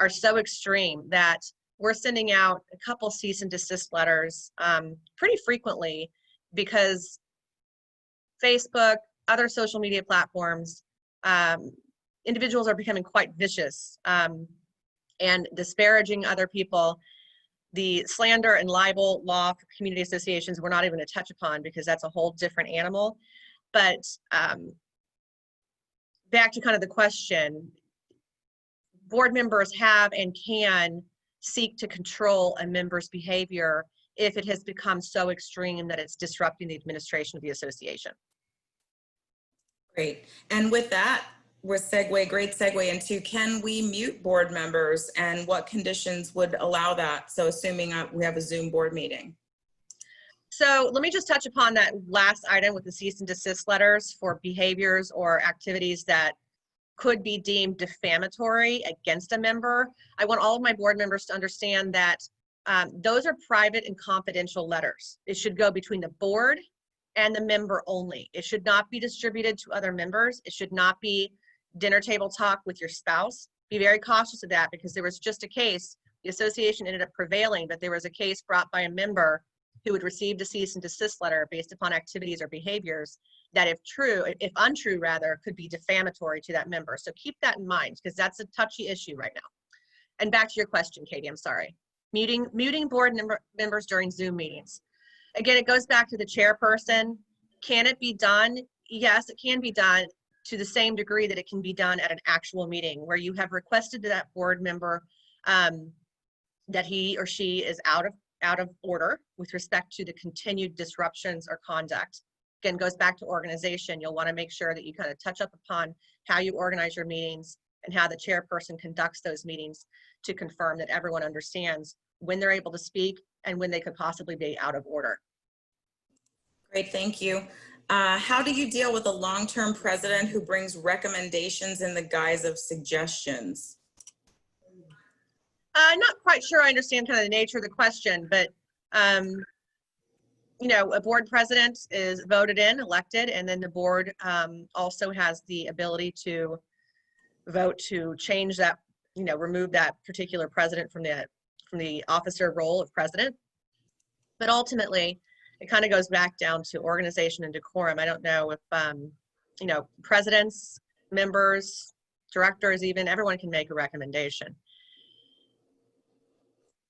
are so extreme that we're sending out a couple cease and desist letters pretty frequently because Facebook, other social media platforms, individuals are becoming quite vicious and disparaging other people. The slander and libel law for community associations, we're not even going to touch upon because that's a whole different animal. But back to kind of the question, board members have and can seek to control a member's behavior if it has become so extreme that it's disrupting the administration of the association. Great. And with that, great segue into, can we mute board members and what conditions would allow that? So assuming we have a Zoom board meeting. So let me just touch upon that last item with the cease and desist letters for behaviors or activities that could be deemed defamatory against a member. I want all of my board members to understand that those are private and confidential letters. It should go between the board and the member only. It should not be distributed to other members. It should not be dinner table talk with your spouse. Be very cautious of that because there was just a case, the association ended up prevailing, but there was a case brought by a member who had received a cease and desist letter based upon activities or behaviors that if untrue rather, could be defamatory to that member. So keep that in mind because that's a touchy issue right now. And back to your question, Katie, I'm sorry. Muting board members during Zoom meetings. Again, it goes back to the chairperson. Can it be done? Yes, it can be done to the same degree that it can be done at an actual meeting where you have requested to that board member that he or she is out of order with respect to the continued disruptions or conduct. Again, goes back to organization. You'll want to make sure that you kind of touch up upon how you organize your meetings and how the chairperson conducts those meetings to confirm that everyone understands when they're able to speak and when they could possibly be out of order. Great, thank you. How do you deal with a long-term president who brings recommendations in the guise of suggestions? I'm not quite sure I understand kind of the nature of the question, but a board president is voted in, elected, and then the board also has the ability to vote to change that, remove that particular president from the officer role of president. But ultimately, it kind of goes back down to organization and decorum. I don't know if, presidents, members, directors, even everyone can make a recommendation.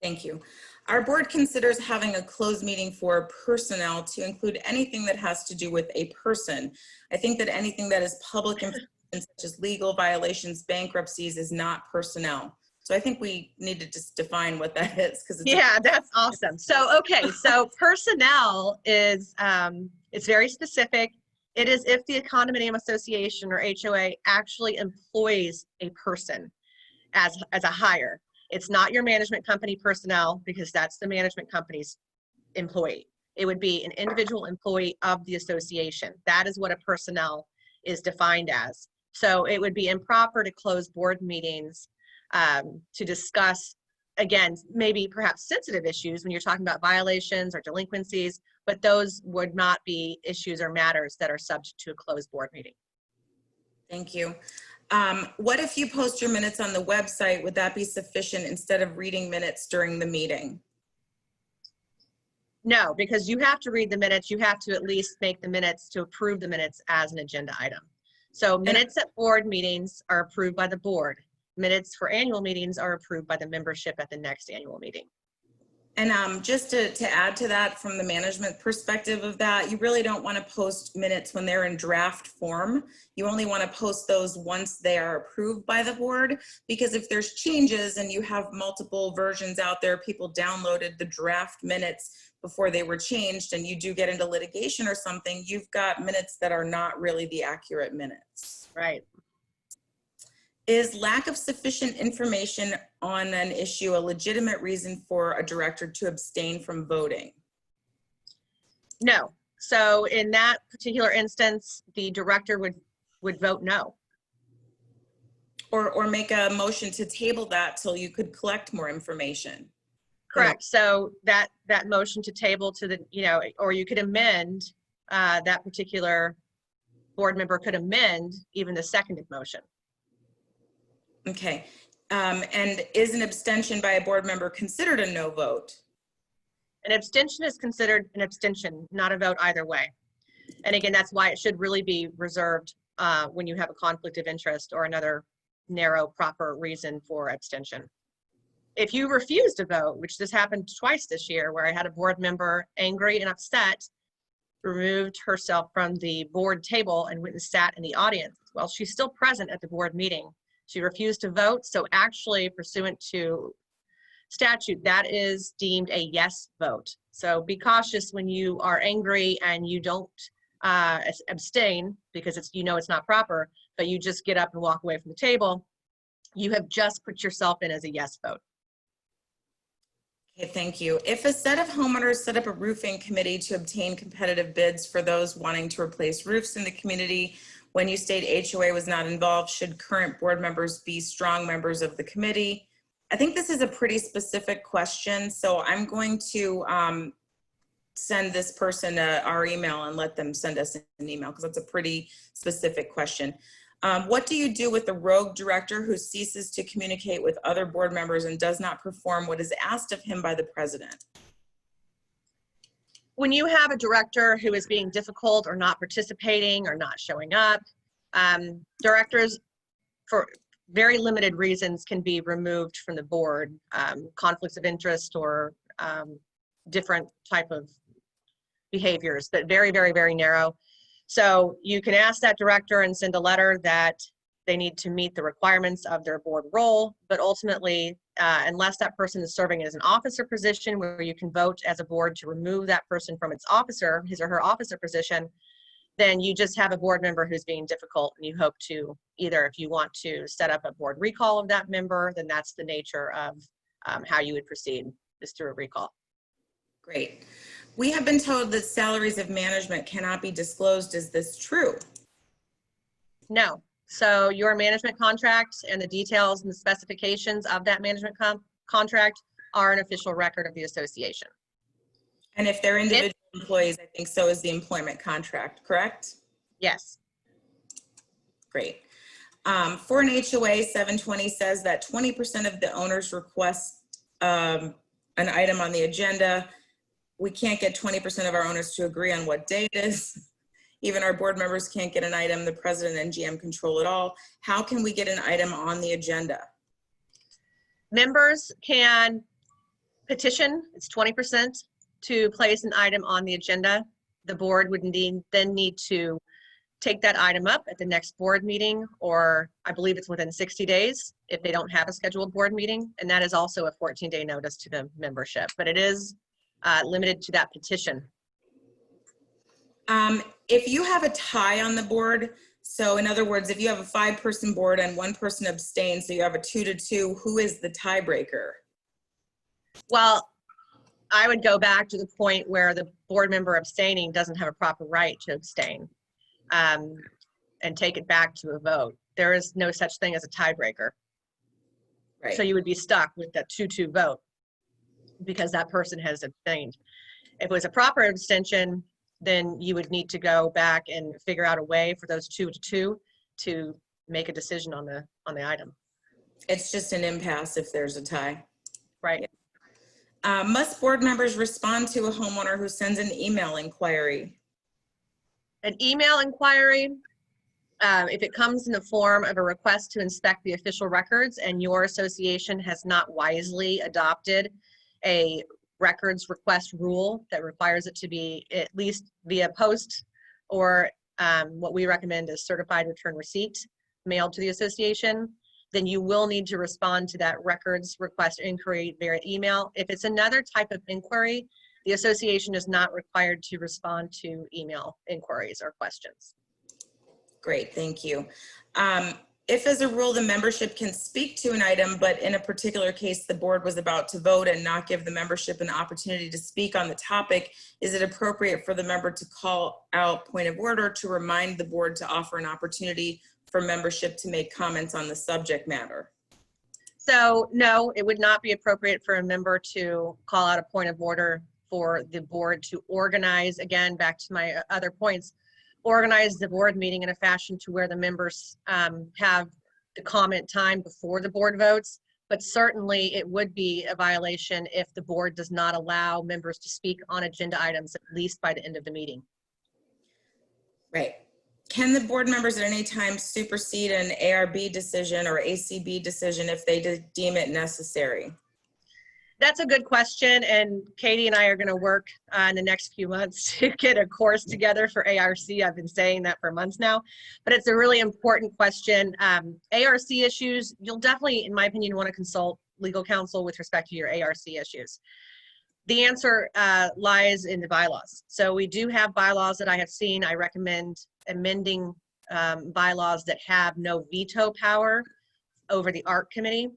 Thank you. Our board considers having a closed meeting for personnel to include anything that has to do with a person. I think that anything that is public information, such as legal violations, bankruptcies, is not personnel. So I think we need to just define what that is. Yeah, that's awesome. So, okay, so personnel is, it's very specific. It is if the condominium association or HOA actually employs a person as a hire. It's not your management company personnel because that's the management company's employee. It would be an individual employee of the association. That is what a personnel is defined as. So it would be improper to close board meetings to discuss, again, maybe perhaps sensitive issues when you're talking about violations or delinquencies, but those would not be issues or matters that are subject to a closed board meeting. Thank you. What if you post your minutes on the website? Would that be sufficient instead of reading minutes during the meeting? No, because you have to read the minutes. You have to at least make the minutes to approve the minutes as an agenda item. So minutes at board meetings are approved by the board. Minutes for annual meetings are approved by the membership at the next annual meeting. And just to add to that, from the management perspective of that, you really don't want to post minutes when they're in draft form. You only want to post those once they are approved by the board, because if there's changes and you have multiple versions out there, people downloaded the draft minutes before they were changed, and you do get into litigation or something, you've got minutes that are not really the accurate minutes. Right. Is lack of sufficient information on an issue a legitimate reason for a director to abstain from voting? No. So in that particular instance, the director would vote no. Or make a motion to table that till you could collect more information. Correct. So that motion to table to the, or you could amend, that particular board member could amend even the seconded motion. Okay. And is an abstention by a board member considered a no vote? An abstention is considered an abstention, not a vote either way. And again, that's why it should really be reserved when you have a conflict of interest or another narrow, proper reason for abstention. If you refuse to vote, which this happened twice this year, where I had a board member angry and upset, removed herself from the board table and went and sat in the audience. Well, she's still present at the board meeting. She refused to vote, so actually, pursuant to statute, that is deemed a yes vote. So be cautious when you are angry and you don't abstain because it's not proper, but you just get up and walk away from the table. You have just put yourself in as a yes vote. Okay, thank you. If a set of homeowners set up a roofing committee to obtain competitive bids for those wanting to replace roofs in the community, when you state HOA was not involved, should current board members be strong members of the committee? I think this is a pretty specific question, so I'm going to send this person our email and let them send us an email, because that's a pretty specific question. What do you do with the rogue director who ceases to communicate with other board members and does not perform what is asked of him by the president? When you have a director who is being difficult or not participating or not showing up, directors for very limited reasons can be removed from the board, conflicts of interest or different type of behaviors, but very, very, very narrow. So you can ask that director and send a letter that they need to meet the requirements of their board role, but ultimately, unless that person is serving as an officer position where you can vote as a board to remove that person from its officer, his or her officer position, then you just have a board member who's being difficult, and you hope to either, if you want to set up a board recall of that member, then that's the nature of how you would proceed, is through a recall. Great. We have been told that salaries of management cannot be disclosed. Is this true? No. So your management contract and the details and the specifications of that management contract are an official record of the association. And if they're individual employees, I think so is the employment contract, correct? Yes. Great. For an HOA, 720 says that 20% of the owners request an item on the agenda. We can't get 20% of our owners to agree on what day it is. Even our board members can't get an item. The president and GM control it all. How can we get an item on the agenda? Members can petition, it's 20%, to place an item on the agenda. The board would then need to take that item up at the next board meeting, or I believe it's within 60 days if they don't have a scheduled board meeting. And that is also a 14-day notice to the membership, but it is limited to that petition. If you have a tie on the board, so in other words, if you have a 5-person board and one person abstains, so you have a 2-2, who is the tiebreaker? Well, I would go back to the point where the board member abstaining doesn't have a proper right to abstain, and take it back to a vote. There is no such thing as a tiebreaker. Right. So you would be stuck with that 2-2 vote because that person has abstained. If it was a proper abstention, then you would need to go back and figure out a way for those 2-2 to make a decision on the item. It's just an impasse if there's a tie. Right. Yeah. Must board members respond to a homeowner who sends an email inquiry? An email inquiry, if it comes in the form of a request to inspect the official records and your association has not wisely adopted a records request rule that requires it to be at least via post or what we recommend is certified return receipt mailed to the association, then you will need to respond to that records request inquiry via email. If it's another type of inquiry, the association is not required to respond to email inquiries or questions. Great, thank you. If as a rule the membership can speak to an item, but in a particular case the board was about to vote and not give the membership an opportunity to speak on the topic, is it appropriate for the member to call out point of order to remind the board to offer an opportunity for membership to make comments on the subject matter? So no, it would not be appropriate for a member to call out a point of order for the board to organize, again, back to my other points, organize the board meeting in a fashion to where the members have the comment time before the board votes. But certainly it would be a violation if the board does not allow members to speak on agenda items at least by the end of the meeting. Right. Can the board members at any time supersede an ARB decision or ACB decision if they deem it necessary? That's a good question, and Katie and I are going to work in the next few months to get a course together for ARC. I've been saying that for months now, but it's a really important question. ARC issues, you'll definitely, in my opinion, want to consult legal counsel with respect to your ARC issues. The answer lies in the bylaws. So we do have bylaws that I have seen. I recommend amending bylaws that have no veto power over the ARC committee.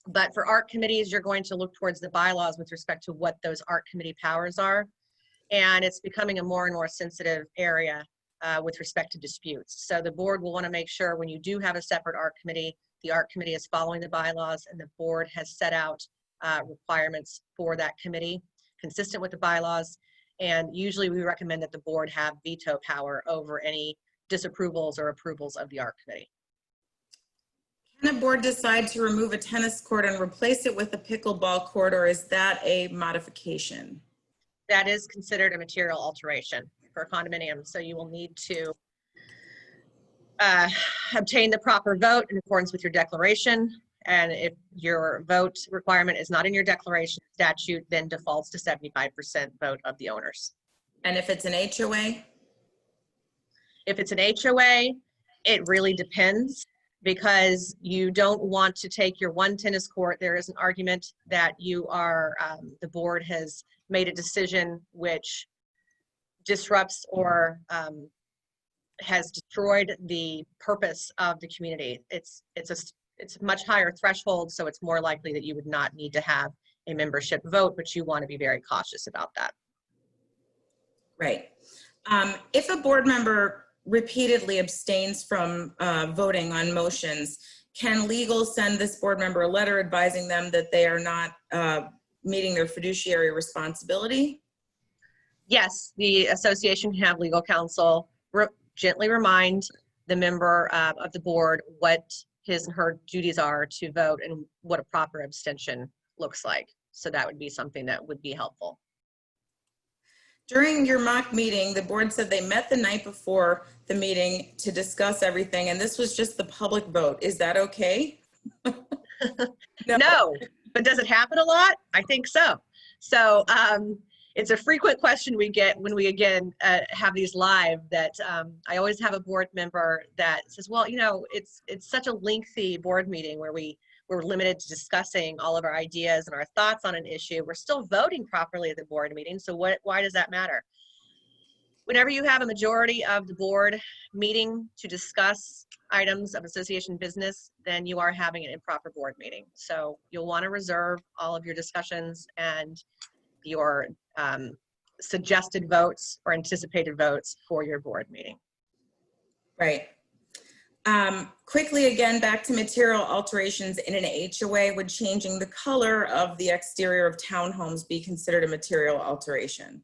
But for ARC committees, you're going to look towards the bylaws with respect to what those ARC committee powers are. And it's becoming a more and more sensitive area with respect to disputes. So the board will want to make sure when you do have a separate ARC committee, the ARC committee is following the bylaws and the board has set out requirements for that committee consistent with the bylaws. And usually we recommend that the board have veto power over any disapprovals or approvals of the ARC committee. Can a board decide to remove a tennis court and replace it with a pickleball court, or is that a modification? That is considered a material alteration for a condominium. So you will need to obtain the proper vote in accordance with your declaration. And if your vote requirement is not in your declaration statute, then defaults to 75% vote of the owners. And if it's an HOA? If it's an HOA, it really depends, because you don't want to take your one tennis court. There is an argument that you are, the board has made a decision which disrupts or has destroyed the purpose of the community. It's a much higher threshold, so it's more likely that you would not need to have a membership vote, but you want to be very cautious about that. Right. If a board member repeatedly abstains from voting on motions, can legal send this board member a letter advising them that they are not meeting their fiduciary responsibility? Yes, the association can have legal counsel gently remind the member of the board what his and her duties are to vote and what a proper abstention looks like. So that would be something that would be helpful. During your mock meeting, the board said they met the night before the meeting to discuss everything, and this was just the public vote. Is that okay? No, but does it happen a lot? I think so. So it's a frequent question we get when we again have these live, that I always have a board member that says, well, you know, it's such a lengthy board meeting where we're limited to discussing all of our ideas and our thoughts on an issue. We're still voting properly at the board meeting, so why does that matter? Whenever you have a majority of the board meeting to discuss items of association business, then you are having an improper board meeting. So you'll want to reserve all of your discussions and your suggested votes or anticipated votes for your board meeting. Right. Quickly again, back to material alterations in an HOA. Would changing the color of the exterior of townhomes be considered a material alteration?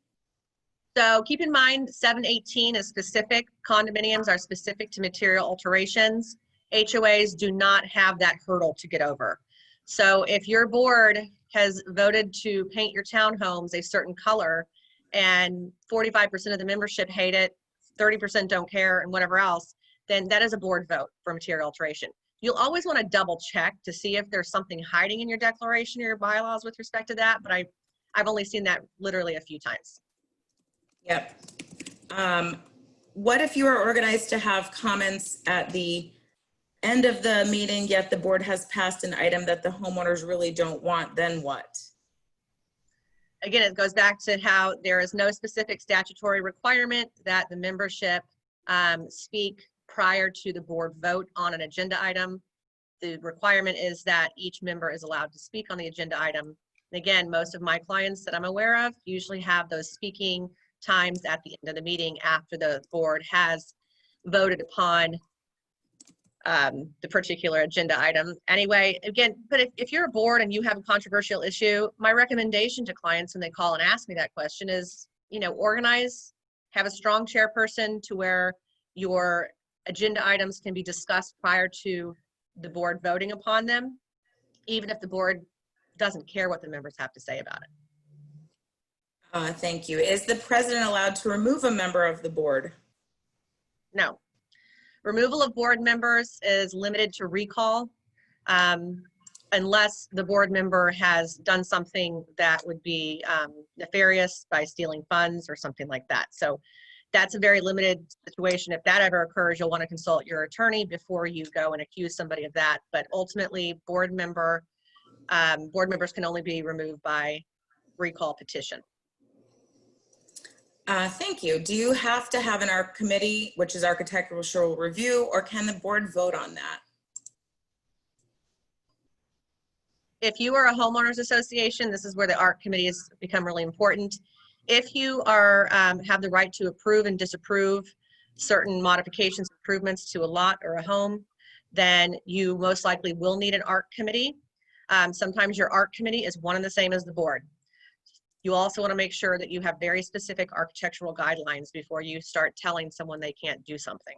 So keep in mind 718 is specific. Condominiums are specific to material alterations. HOAs do not have that hurdle to get over. So if your board has voted to paint your townhomes a certain color and 45% of the membership hate it, 30% don't care, and whatever else, then that is a board vote for material alteration. You'll always want to double check to see if there's something hiding in your declaration or your bylaws with respect to that, but I've only seen that literally a few times. Yep. What if you are organized to have comments at the end of the meeting, yet the board has passed an item that the homeowners really don't want, then what? Again, it goes back to how there is no specific statutory requirement that the membership speak prior to the board vote on an agenda item. The requirement is that each member is allowed to speak on the agenda item. And again, most of my clients that I'm aware of usually have those speaking times at the end of the meeting after the board has voted upon the particular agenda item. Anyway, again, but if you're a board and you have a controversial issue, my recommendation to clients when they call and ask me that question is, you know, organize, have a strong chairperson to where your agenda items can be discussed prior to the board voting upon them, even if the board doesn't care what the members have to say about it. Thank you. Is the president allowed to remove a member of the board? No. Removal of board members is limited to recall unless the board member has done something that would be nefarious by stealing funds or something like that. So that's a very limited situation. If that ever occurs, you'll want to consult your attorney before you go and accuse somebody of that. But ultimately, board members can only be removed by recall petition. Thank you. Do you have to have an ARC committee, which is architectural review, or can the board vote on that? If you are a homeowners association, this is where the ARC committee has become really important. If you are have the right to approve and disapprove certain modifications, improvements to a lot or a home, then you most likely will need an ARC committee. Sometimes your ARC committee is one and the same as the board. You also want to make sure that you have very specific architectural guidelines before you start telling someone they can't do something.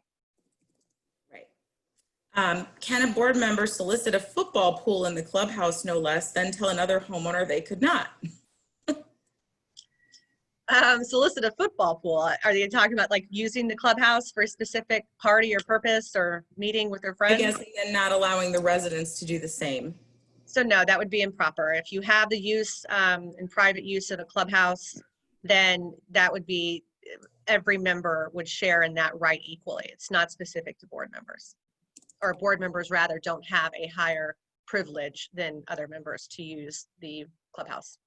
Right. Can a board member solicit a football pool in the clubhouse, no less, than tell another homeowner they could not? Solicit a football pool. Are you talking about like using the clubhouse for a specific party or purpose or meeting with their friends? I guess, and not allowing the residents to do the same. So no, that would be improper. If you have the use and private use of a clubhouse, then that would be, every member would share in that right equally. It's not specific to board members, or board members rather don't have a higher privilege than other members to use the clubhouse.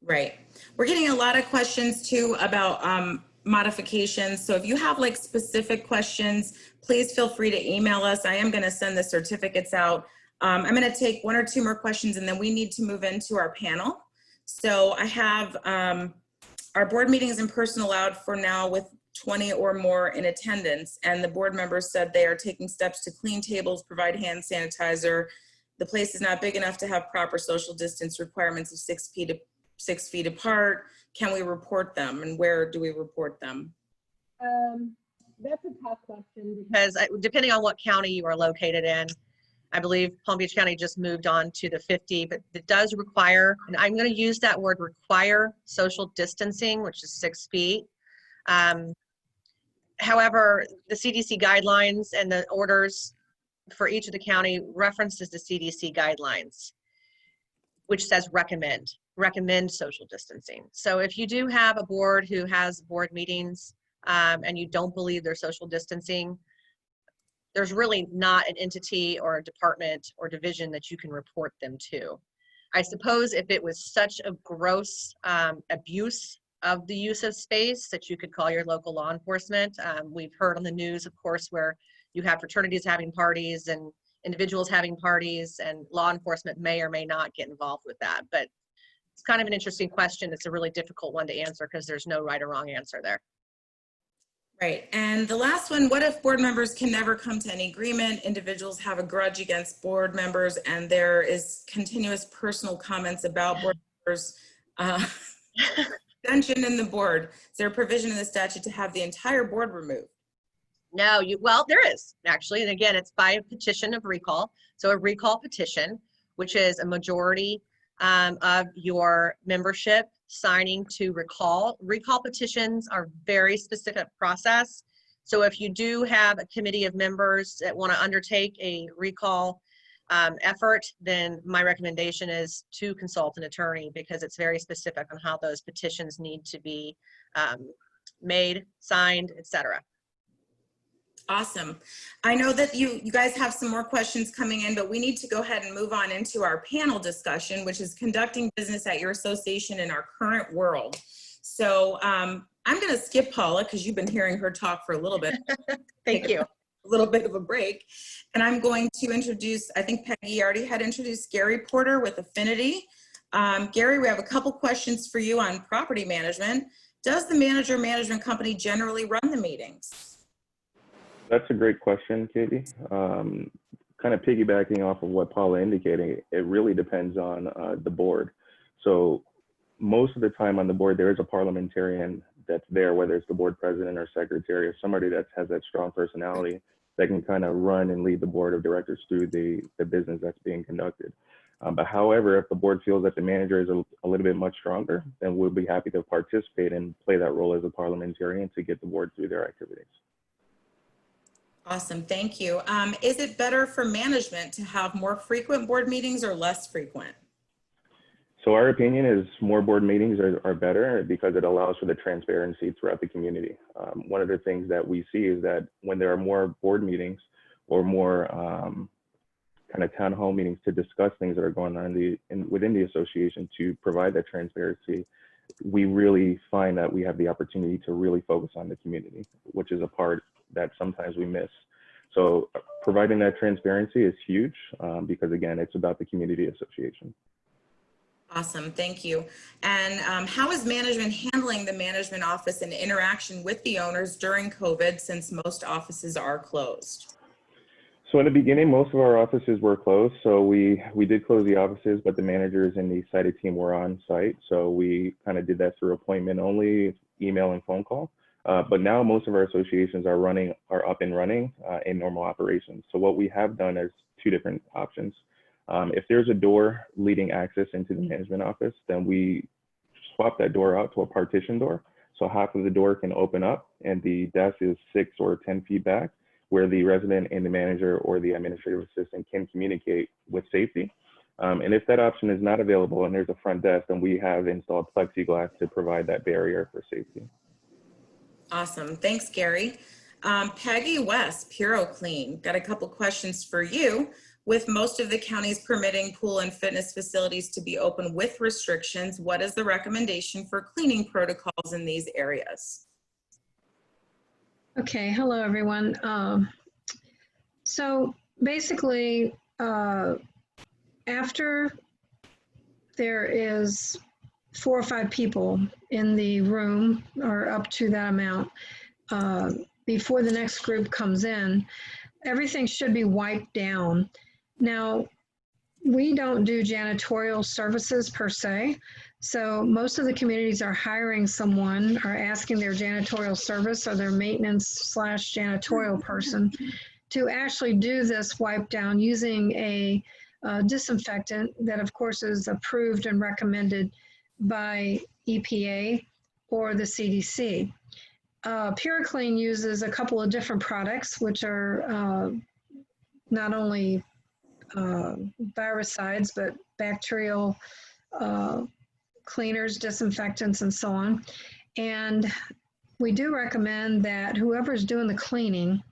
Right. We're getting a lot of questions too about modifications. So if you have like specific questions, please feel free to email us. I am going to send the certificates out. I'm going to take one or two more questions and then we need to move into our panel. So I have our board meetings in person allowed for now with 20 or more in attendance, and the board members said they are taking steps to clean tables, provide hand sanitizer. The place is not big enough to have proper social distance requirements of 6 feet apart. Can we report them, and where do we report them? That's a tough question because depending on what county you are located in, I believe Palm Beach County just moved on to the 50, but it does require, and I'm going to use that word, require social distancing, which is 6 feet. However, the CDC guidelines and the orders for each of the county references the CDC guidelines, which says recommend social distancing. So if you do have a board who has board meetings and you don't believe they're social distancing, there's really not an entity or a department or division that you can report them to. I suppose if it was such a gross abuse of the use of space that you could call your local law enforcement. We've heard on the news, of course, where you have fraternities having parties and individuals having parties, and law enforcement may or may not get involved with that. But it's kind of an interesting question. It's a really difficult one to answer because there's no right or wrong answer there. Right. And the last one, what if board members can never come to any agreement? Individuals have a grudge against board members and there is continuous personal comments about board members. Extension in the board. Is there a provision in the statute to have the entire board removed? No, well, there is actually. And again, it's by a petition of recall. So a recall petition, which is a majority of your membership signing to recall. Recall petitions are very specific process. So if you do have a committee of members that want to undertake a recall effort, then my recommendation is to consult an attorney, because it's very specific on how those petitions need to be made, signed, etc. Awesome. I know that you guys have some more questions coming in, but we need to go ahead and move on into our panel discussion, which is conducting business at your association in our current world. So I'm going to skip Paula because you've been hearing her talk for a little bit. Thank you. A little bit of a break. And I'm going to introduce, I think Peggy already had introduced Gary Porter with Affinity. Gary, we have a couple questions for you on property management. Does the manager management company generally run the meetings? That's a great question, Katie. Kind of piggybacking off of what Paula indicated, it really depends on the board. So most of the time on the board, there is a parliamentarian that's there, whether it's the board president or secretary or somebody that has that strong personality that can kind of run and lead the board of directors through the business that's being conducted. But however, if the board feels that the manager is a little bit much stronger, then we'll be happy to participate and play that role as a parliamentarian to get the board through their activities. Awesome, thank you. Is it better for management to have more frequent board meetings or less frequent? So our opinion is more board meetings are better because it allows for the transparency throughout the community. One of the things that we see is that when there are more board meetings or more kind of town hall meetings to discuss things that are going on within the association to provide that transparency, we really find that we have the opportunity to really focus on the community, which is a part that sometimes we miss. So providing that transparency is huge because again, it's about the community association. Awesome, thank you. And how is management handling the management office and interaction with the owners during COVID, since most offices are closed? So in the beginning, most of our offices were closed. So we did close the offices, but the managers and the sited team were on site. So we kind of did that through appointment only, email and phone call. But now most of our associations are up and running in normal operations. So what we have done is two different options. If there's a door leading access into the management office, then we swap that door out to a partition door. So half of the door can open up and the desk is 6 or 10 feet back, where the resident and the manager or the administrative assistant can communicate with safety. And if that option is not available and there's a front desk, then we have installed plexiglass to provide that barrier for safety. Awesome, thanks, Gary. Peggy West, Puroclean, got a couple questions for you. With most of the counties permitting pool and fitness facilities to be open with restrictions, what is the recommendation for cleaning protocols in these areas? Okay, hello everyone. So basically, after there is 4 or 5 people in the room or up to that amount, before the next group comes in, everything should be wiped down. Now, we don't do janitorial services per se, so most of the communities are hiring someone or asking their janitorial service or their maintenance / janitorial person to actually do this wipe down using a disinfectant that of course is approved and recommended by EPA or the CDC. Puroclean uses a couple of different products, which are not only virucides, but bacterial cleaners, disinfectants, and so on. And we do recommend that whoever's doing the cleaning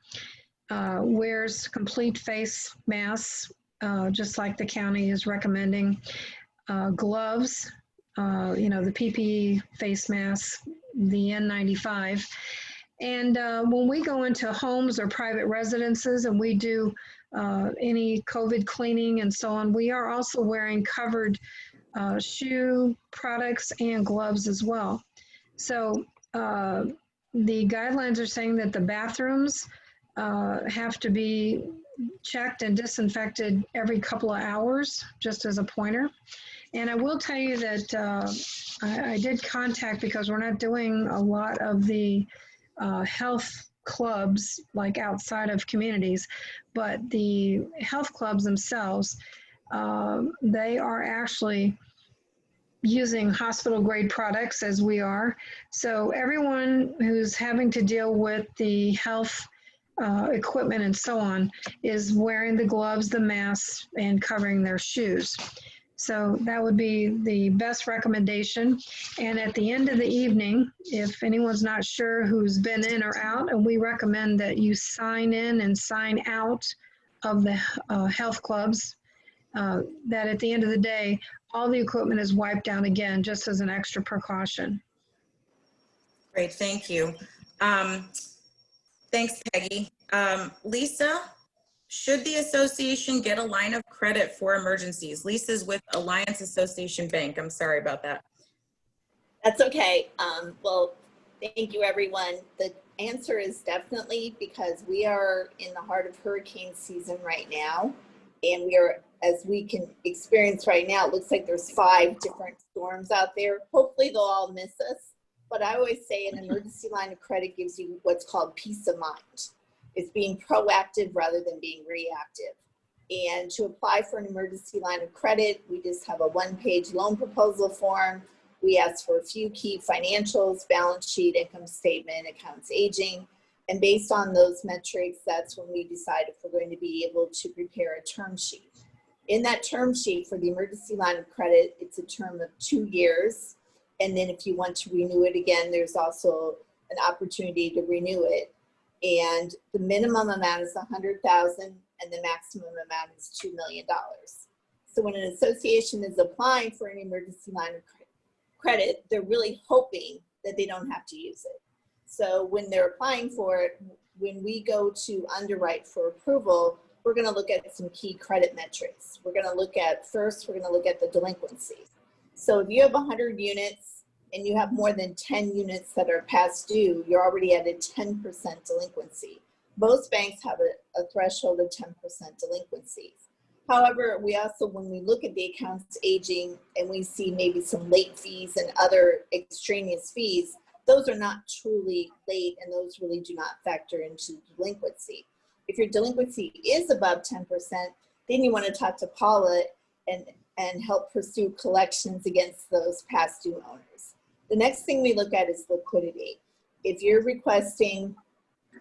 wears complete face masks, just like the county is recommending, gloves, the PPE face masks, the N95. And when we go into homes or private residences and we do any COVID cleaning and so on, we are also wearing covered shoe products and gloves as well. So the guidelines are saying that the bathrooms have to be checked and disinfected every couple of hours, just as a pointer. And I will tell you that I did contact, because we're not doing a lot of the health clubs like outside of communities, but the health clubs themselves, they are actually using hospital grade products as we are. So everyone who's having to deal with the health equipment and so on, is wearing the gloves, the masks, and covering their shoes. So that would be the best recommendation. And at the end of the evening, if anyone's not sure who's been in or out, and we recommend that you sign in and sign out of the health clubs, that at the end of the day, all the equipment is wiped out again, just as an extra precaution. Great, thank you. Thanks, Peggy. Lisa, should the association get a line of credit for emergencies? Lisa's with Alliance Association Bank. I'm sorry about that. That's okay. Well, thank you, everyone. The answer is definitely, because we are in the heart of hurricane season right now. And we are, as we can experience right now, it looks like there's 5 different storms out there. Hopefully they'll all miss us. But I always say an emergency line of credit gives you what's called peace of mind. It's being proactive rather than being reactive. And to apply for an emergency line of credit, we just have a 1-page loan proposal form. We ask for a few key financials, balance sheet, income statement, accounts aging. And based on those metrics, that's when we decide if we're going to be able to prepare a term sheet. In that term sheet for the emergency line of credit, it's a term of 2 years. And then if you want to renew it again, there's also an opportunity to renew it. And the minimum amount is $100,000 and the maximum amount is $2 million. So when an association is applying for an emergency line of credit, they're really hoping that they don't have to use it. So when they're applying for it, when we go to underwrite for approval, we're going to look at some key credit metrics. We're going to look at, first, we're going to look at the delinquency. So if you have 100 units and you have more than 10 units that are past due, you're already at a 10% delinquency. Most banks have a threshold of 10% delinquencies. However, we also, when we look at the accounts aging and we see maybe some late fees and other extraneous fees, those are not truly late and those really do not factor into delinquency. If your delinquency is above 10%, then you want to talk to Paula and help pursue collections against those past due owners. The next thing we look at is liquidity. If you're requesting,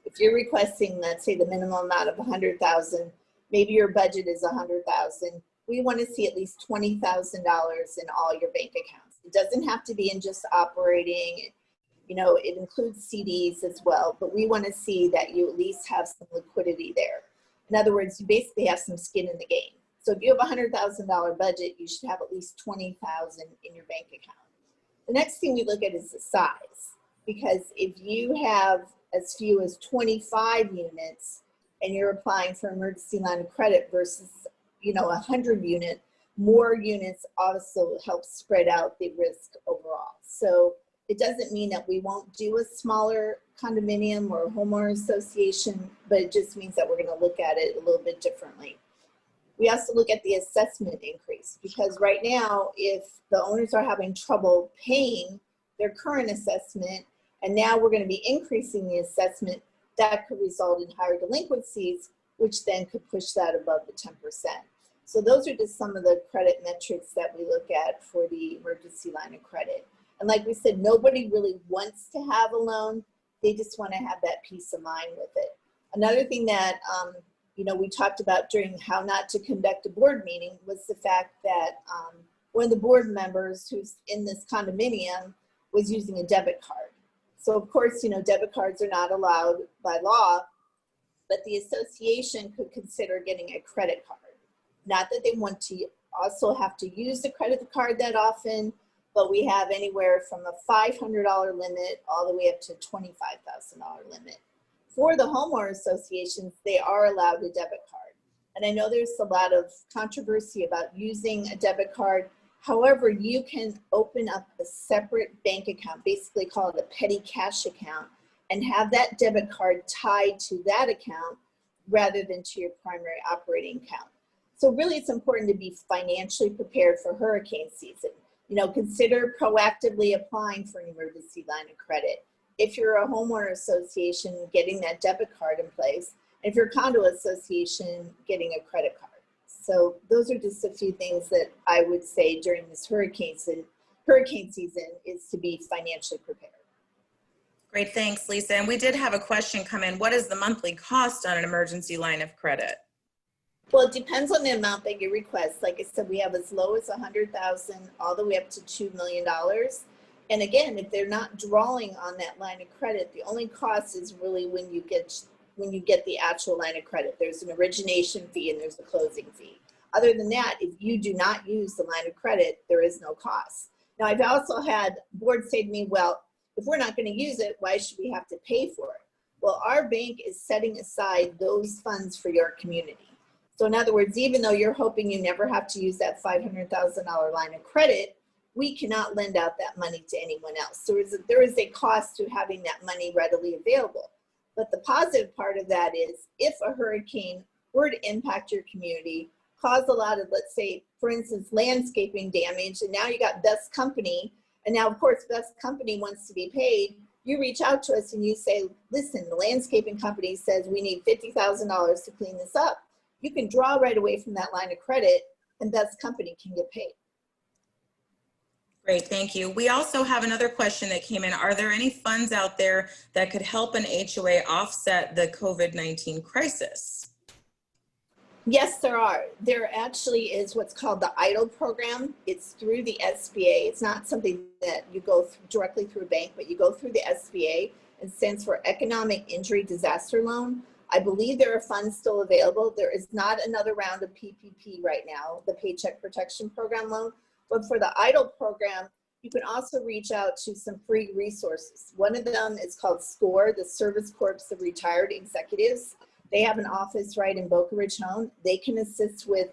let's say the minimum amount of 100,000, maybe your budget is 100,000, we want to see at least $20,000 in all your bank accounts. It doesn't have to be in just operating, you know, it includes CDs as well, but we want to see that you at least have some liquidity there. In other words, you basically have some skin in the game. So if you have a $100,000 budget, you should have at least $20,000 in your bank account. The next thing we look at is the size, because if you have as few as 25 units and you're applying for emergency line of credit versus, you know, 100 unit, more units also help spread out the risk overall. So it doesn't mean that we won't do a smaller condominium or homeowner association, but it just means that we're going to look at it a little bit differently. We also look at the assessment increase, because right now, if the owners are having trouble paying their current assessment, and now we're going to be increasing the assessment, that could result in higher delinquencies, which then could push that above the 10%. So those are just some of the credit metrics that we look at for the emergency line of credit. And like we said, nobody really wants to have a loan. They just want to have that peace of mind with it. Another thing that, you know, we talked about during how not to conduct a board meeting was the fact that one of the board members who's in this condominium was using a debit card. So of course, you know, debit cards are not allowed by law, but the association could consider getting a credit card. Not that they want to also have to use the credit card that often, but we have anywhere from a $500 limit all the way up to a $25,000 limit. For the homeowner associations, they are allowed a debit card. And I know there's a lot of controversy about using a debit card. However, you can open up a separate bank account, basically call it a petty cash account, and have that debit card tied to that account rather than to your primary operating account. So really it's important to be financially prepared for hurricane season. You know, consider proactively applying for an emergency line of credit. If you're a homeowner association, getting that debit card in place. And if you're a condo association, getting a credit card. So those are just a few things that I would say during this hurricane season is to be financially prepared. Great, thanks, Lisa. And we did have a question come in. What is the monthly cost on an emergency line of credit? Well, it depends on the amount that you request. Like I said, we have as low as 100,000 all the way up to $2 million. And again, if they're not drawing on that line of credit, the only cost is really when you get the actual line of credit. There's an origination fee and there's a closing fee. Other than that, if you do not use the line of credit, there is no cost. Now, I've also had boards say to me, well, if we're not going to use it, why should we have to pay for it? Well, our bank is setting aside those funds for your community. So in other words, even though you're hoping you never have to use that $500,000 line of credit, we cannot lend out that money to anyone else. So there is a cost to having that money readily available. But the positive part of that is if a hurricane were to impact your community, cause a lot of, let's say, for instance, landscaping damage, and now you got Best Company, and now of course Best Company wants to be paid, you reach out to us and you say, listen, the landscaping company says we need $50,000 to clean this up. You can draw right away from that line of credit and Best Company can get paid. Great, thank you. We also have another question that came in. Are there any funds out there that could help an HOA offset the COVID-19 crisis? Yes, there are. There actually is what's called the EIDL program. It's through the SBA. It's not something that you go directly through a bank, but you go through the SBA. It stands for Economic Injury Disaster Loan. I believe there are funds still available. There is not another round of PPP right now, the Paycheck Protection Program loan. But for the EIDL program, you can also reach out to some free resources. One of them is called SCORE, the Service Corps of Retired Executives. They have an office right in Boca Raton. They can assist with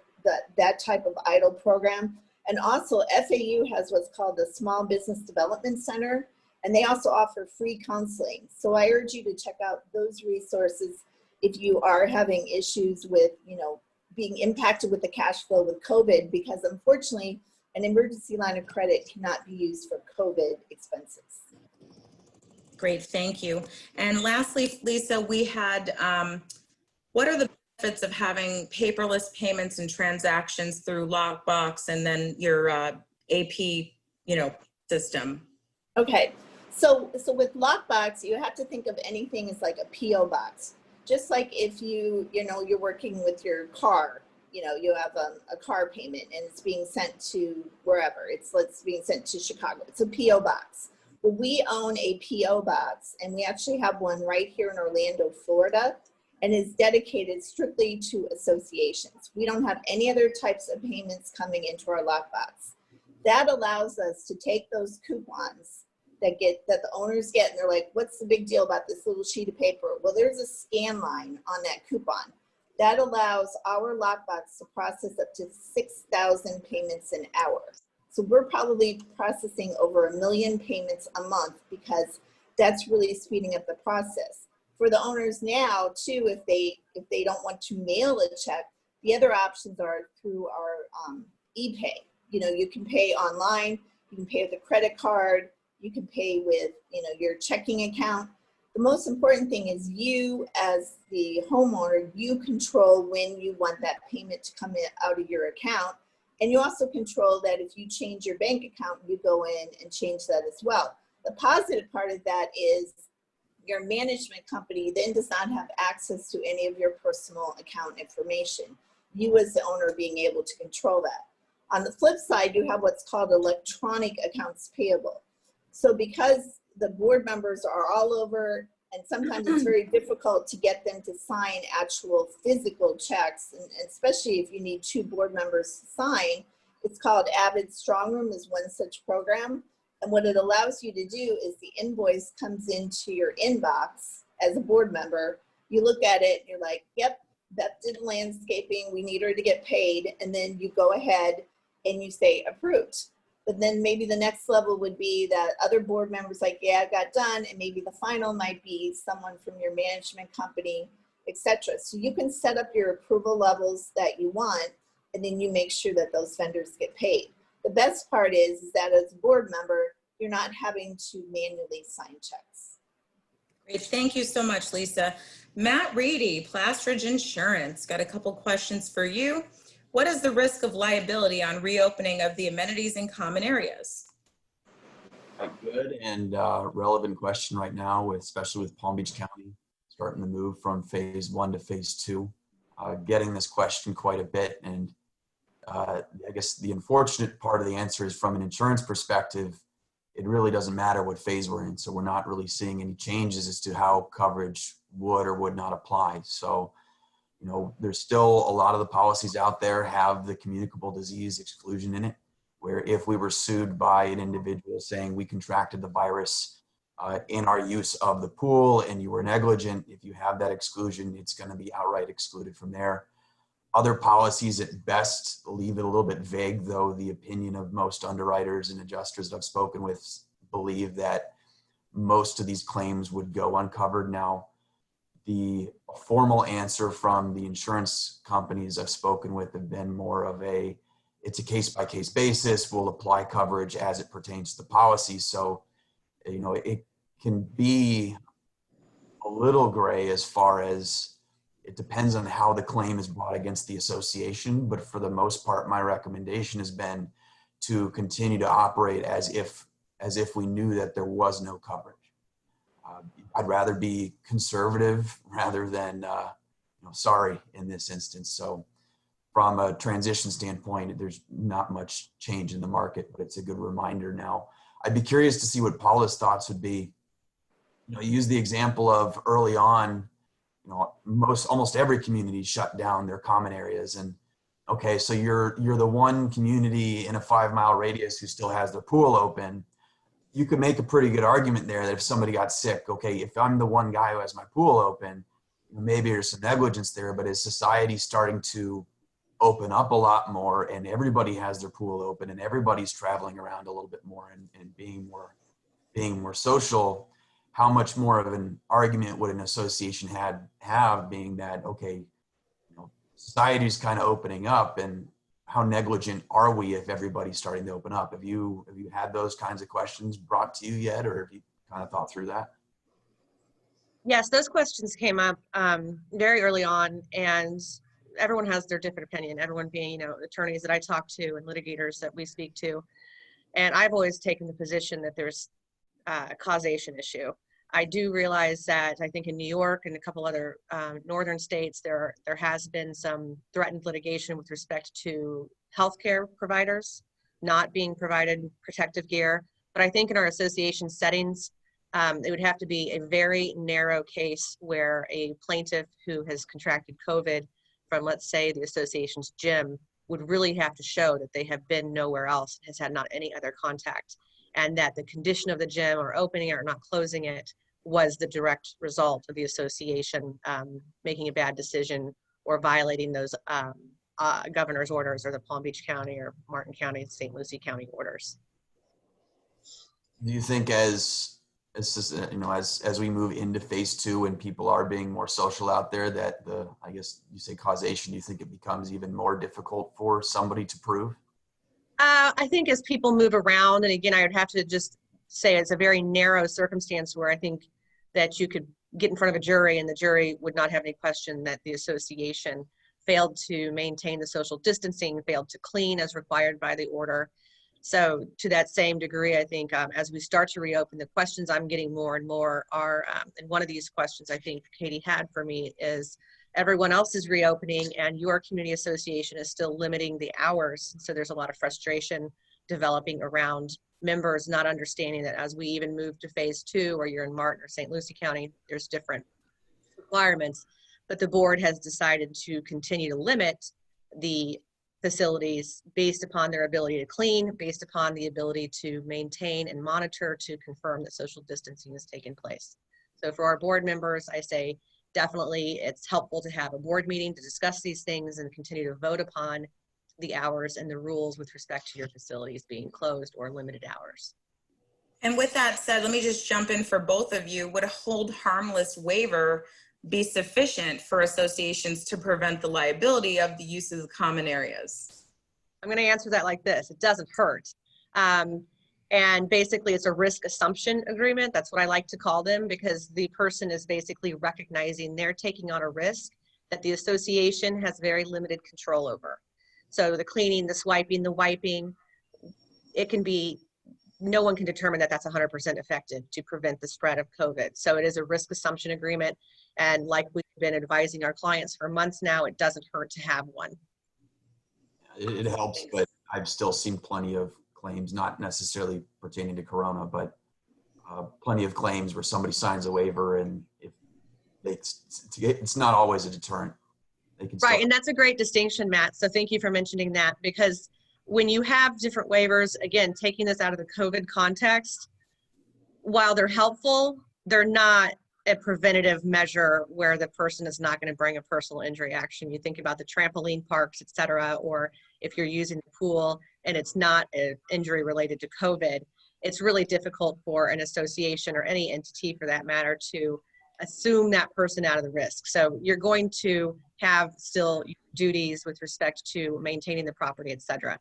that type of EIDL program. And also FAU has what's called the Small Business Development Center, and they also offer free counseling. So I urge you to check out those resources if you are having issues with, being impacted with the cash flow with COVID, because unfortunately, an emergency line of credit cannot be used for COVID expenses. Great, thank you. And lastly, Lisa, we had, what are the benefits of having paperless payments and transactions through Lockbox and then your AP, system? Okay, so with Lockbox, you have to think of anything as like a PO box. Just like if you're working with your car, you have a car payment and it's being sent to wherever, it's being sent to Chicago. It's a PO box. Well, we own a PO box and we actually have one right here in Orlando, Florida, and is dedicated strictly to associations. We don't have any other types of payments coming into our Lockbox. That allows us to take those coupons that the owners get, and they're like, what's the big deal about this little sheet of paper? Well, there's a scan line on that coupon. That allows our Lockbox to process up to 6,000 payments an hour. So we're probably processing over 1 million payments a month because that's really speeding up the process. For the owners now too, if they don't want to mail a check, the other options are through our e-pay. You can pay online, you can pay with a credit card, you can pay with your checking account. The most important thing is you as the homeowner, you control when you want that payment to come in out of your account. And you also control that if you change your bank account, you go in and change that as well. The positive part of that is your management company then does not have access to any of your personal account information. You as the owner being able to control that. On the flip side, you have what's called electronic accounts payable. So because the board members are all over, and sometimes it's very difficult to get them to sign actual physical checks, and especially if you need 2 board members to sign, it's called Avid Strongroom is one such program. And what it allows you to do is the invoice comes into your inbox as a board member. You look at it and you're like, yep, Beth did landscaping, we need her to get paid. And then you go ahead and you say approved. But then maybe the next level would be that other board members like, yeah, it got done. And maybe the final might be someone from your management company, etc. So you can set up your approval levels that you want, and then you make sure that those vendors get paid. The best part is that as a board member, you're not having to manually sign checks. Great, thank you so much, Lisa. Matt Reedy, Plastridge Insurance, got a couple questions for you. What is the risk of liability on reopening of the amenities in common areas? A good and relevant question right now, especially with Palm Beach County starting to move from phase 1 to phase 2. Getting this question quite a bit, and I guess the unfortunate part of the answer is from an insurance perspective, it really doesn't matter what phase we're in. So we're not really seeing any changes as to how coverage would or would not apply. So, you know, there's still a lot of the policies out there have the communicable disease exclusion in it, where if we were sued by an individual saying we contracted the virus in our use of the pool and you were negligent, if you have that exclusion, it's going to be outright excluded from there. Other policies at best leave it a little bit vague, though the opinion of most underwriters and adjusters that I've spoken with believe that most of these claims would go uncovered. Now, the formal answer from the insurance companies I've spoken with have been more of a, it's a case-by-case basis, we'll apply coverage as it pertains to the policy. So, you know, it can be a little gray as far as it depends on how the claim is brought against the association, but for the most part, my recommendation has been to continue to operate as if we knew that there was no coverage. I'd rather be conservative rather than sorry in this instance. So from a transition standpoint, there's not much change in the market, but it's a good reminder now. I'd be curious to see what Paula's thoughts would be. You know, use the example of early on, you know, almost every community shut down their common areas. And okay, so you're the one community in a 5-mile radius who still has their pool open. You could make a pretty good argument there that if somebody got sick, okay, if I'm the one guy who has my pool open, maybe there's some negligence there, but as society starting to open up a lot more and everybody has their pool open and everybody's traveling around a little bit more and being more social, how much more of an argument would an association have being that, okay, you know, society's kind of opening up, and how negligent are we if everybody's starting to open up? Have you had those kinds of questions brought to you yet, or have you kind of thought through that? Yes, those questions came up very early on, and everyone has their different opinion, everyone being, you know, attorneys that I talk to and litigators that we speak to. And I've always taken the position that there's a causation issue. I do realize that I think in New York and a couple other northern states, there has been some threatened litigation with respect to healthcare providers not being provided protective gear. But I think in our association settings, it would have to be a very narrow case where a plaintiff who has contracted COVID from, let's say, the association's gym would really have to show that they have been nowhere else, has had not any other contact, and that the condition of the gym or opening it or not closing it was the direct result of the association making a bad decision or violating those governor's orders or the Palm Beach County or Martin County, St. Lucie County orders. Do you think as we move into phase 2 and people are being more social out there, that I guess you say causation, do you think it becomes even more difficult for somebody to prove? I think as people move around, and again, I would have to just say it's a very narrow circumstance where I think that you could get in front of a jury and the jury would not have any question that the association failed to maintain the social distancing, failed to clean as required by the order. So to that same degree, I think as we start to reopen, the questions I'm getting more and more are, and one of these questions I think Katie had for me is, everyone else is reopening and your community association is still limiting the hours. So there's a lot of frustration developing around members not understanding that as we even move to phase 2, or you're in Martin or St. Lucie County, there's different requirements, but the board has decided to continue to limit the facilities based upon their ability to clean, based upon the ability to maintain and monitor to confirm that social distancing has taken place. So for our board members, I say definitely it's helpful to have a board meeting to discuss these things and continue to vote upon the hours and the rules with respect to your facilities being closed or limited hours. And with that said, let me just jump in for both of you. Would a hold harmless waiver be sufficient for associations to prevent the liability of the use of the common areas? I'm going to answer that like this. It doesn't hurt. And basically it's a risk assumption agreement. That's what I like to call them, because the person is basically recognizing they're taking on a risk that the association has very limited control over. So the cleaning, the swiping, the wiping, it can be no one can determine that that's 100% effective to prevent the spread of COVID. So it is a risk assumption agreement. And like we've been advising our clients for months now, it doesn't hurt to have one. It helps, but I've still seen plenty of claims, not necessarily pertaining to Corona, but plenty of claims where somebody signs a waiver and if it's not always a deterrent. They can Right, and that's a great distinction, Matt. So thank you for mentioning that, because when you have different waivers, again, taking this out of the COVID context, while they're helpful, they're not a preventative measure where the person is not going to bring a personal injury action. You think about the trampoline parks, et cetera, or if you're using the pool and it's not an injury related to COVID, it's really difficult for an association or any entity for that matter to assume that person out of the risk. So you're going to have still duties with respect to maintaining the property, et cetera.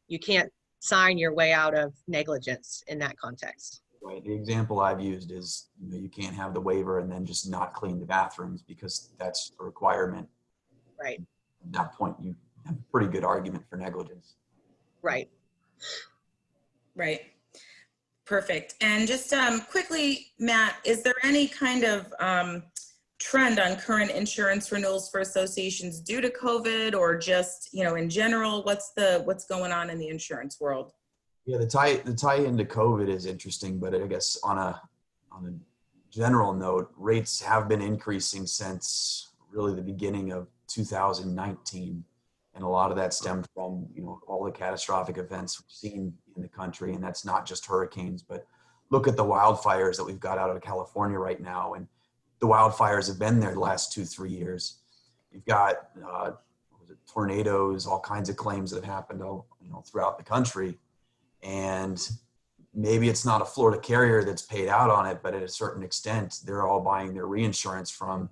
You can't sign your way out of negligence in that context. Right. The example I've used is, you can't have the waiver and then just not clean the bathrooms because that's a requirement. Right. At that point, you have a pretty good argument for negligence. Right. Right. Perfect. And just quickly, Matt, is there any kind of trend on current insurance renewals for associations due to COVID, or just, in general, what's going on in the insurance world? Yeah, the tie into COVID is interesting, but I guess on a general note, rates have been increasing since really the beginning of 2019, and a lot of that stemmed from all the catastrophic events we've seen in the country, and that's not just hurricanes, but look at the wildfires that we've got out of California right now, and the wildfires have been there the last 2-3 years. You've got tornadoes, all kinds of claims that have happened throughout the country. And maybe it's not a Florida carrier that's paid out on it, but at a certain extent, they're all buying their reinsurance from,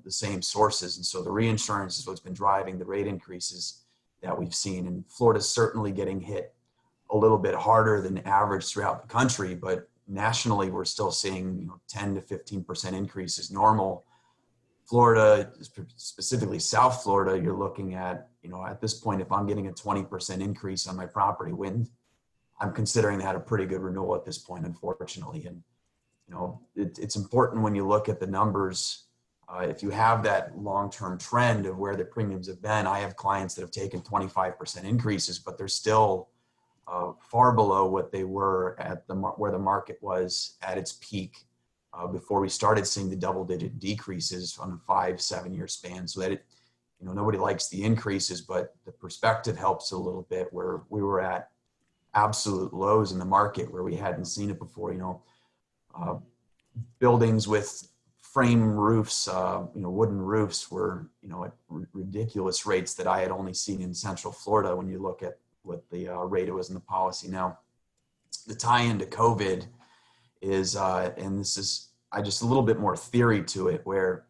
the same sources. And so the reinsurance is what's been driving the rate increases that we've seen. And Florida's certainly getting hit a little bit harder than average throughout the country, but nationally, we're still seeing 10 to 15% increases normal. Florida, specifically South Florida, you're looking at, at this point, if I'm getting a 20% increase on my property wind, I'm considering that a pretty good renewal at this point, unfortunately. And, it's important when you look at the numbers, if you have that long-term trend of where the premiums have been. I have clients that have taken 25% increases, but they're still far below what they were at where the market was at its peak before we started seeing the double-digit decreases on a 5-7 year span. So that nobody likes the increases, but the perspective helps a little bit, where we were at absolute lows in the market where we hadn't seen it before. Buildings with frame roofs, wooden roofs were, at ridiculous rates that I had only seen in Central Florida when you look at what the rate it was in the policy. Now, the tie into COVID is, and this is, just a little bit more theory to it, where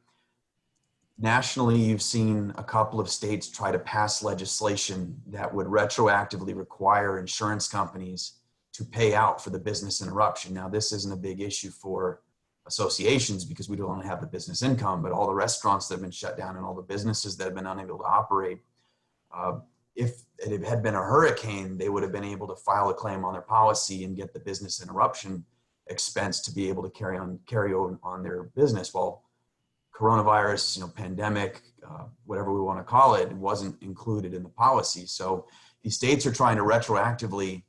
nationally you've seen a couple of states try to pass legislation that would retroactively require insurance companies to pay out for the business interruption. Now, this isn't a big issue for associations because we don't have the business income, but all the restaurants that have been shut down and all the businesses that have been unable to operate, if it had been a hurricane, they would have been able to file a claim on their policy and get the business interruption expense to be able to carry on their business. Well, coronavirus, pandemic, whatever we want to call it, wasn't included in the policy. So these states are trying to retroactively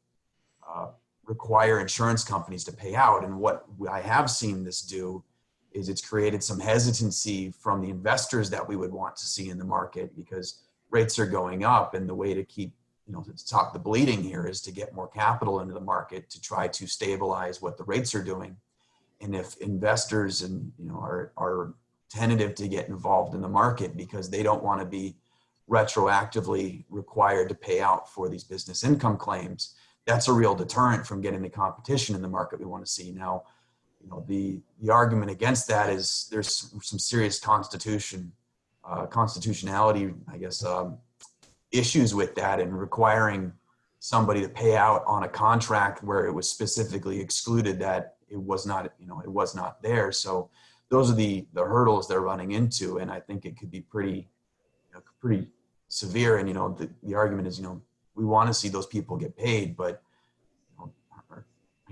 require insurance companies to pay out. And what I have seen this do is it's created some hesitancy from the investors that we would want to see in the market, because rates are going up, and the way to keep, to stop the bleeding here is to get more capital into the market to try to stabilize what the rates are doing. And if investors are tentative to get involved in the market because they don't want to be retroactively required to pay out for these business income claims, that's a real deterrent from getting the competition in the market we want to see. Now, the argument against that is there's some serious constitutionality, I guess, issues with that, and requiring somebody to pay out on a contract where it was specifically excluded that it was not there. So those are the hurdles they're running into, and I think it could be pretty severe. And the argument is, we want to see those people get paid, but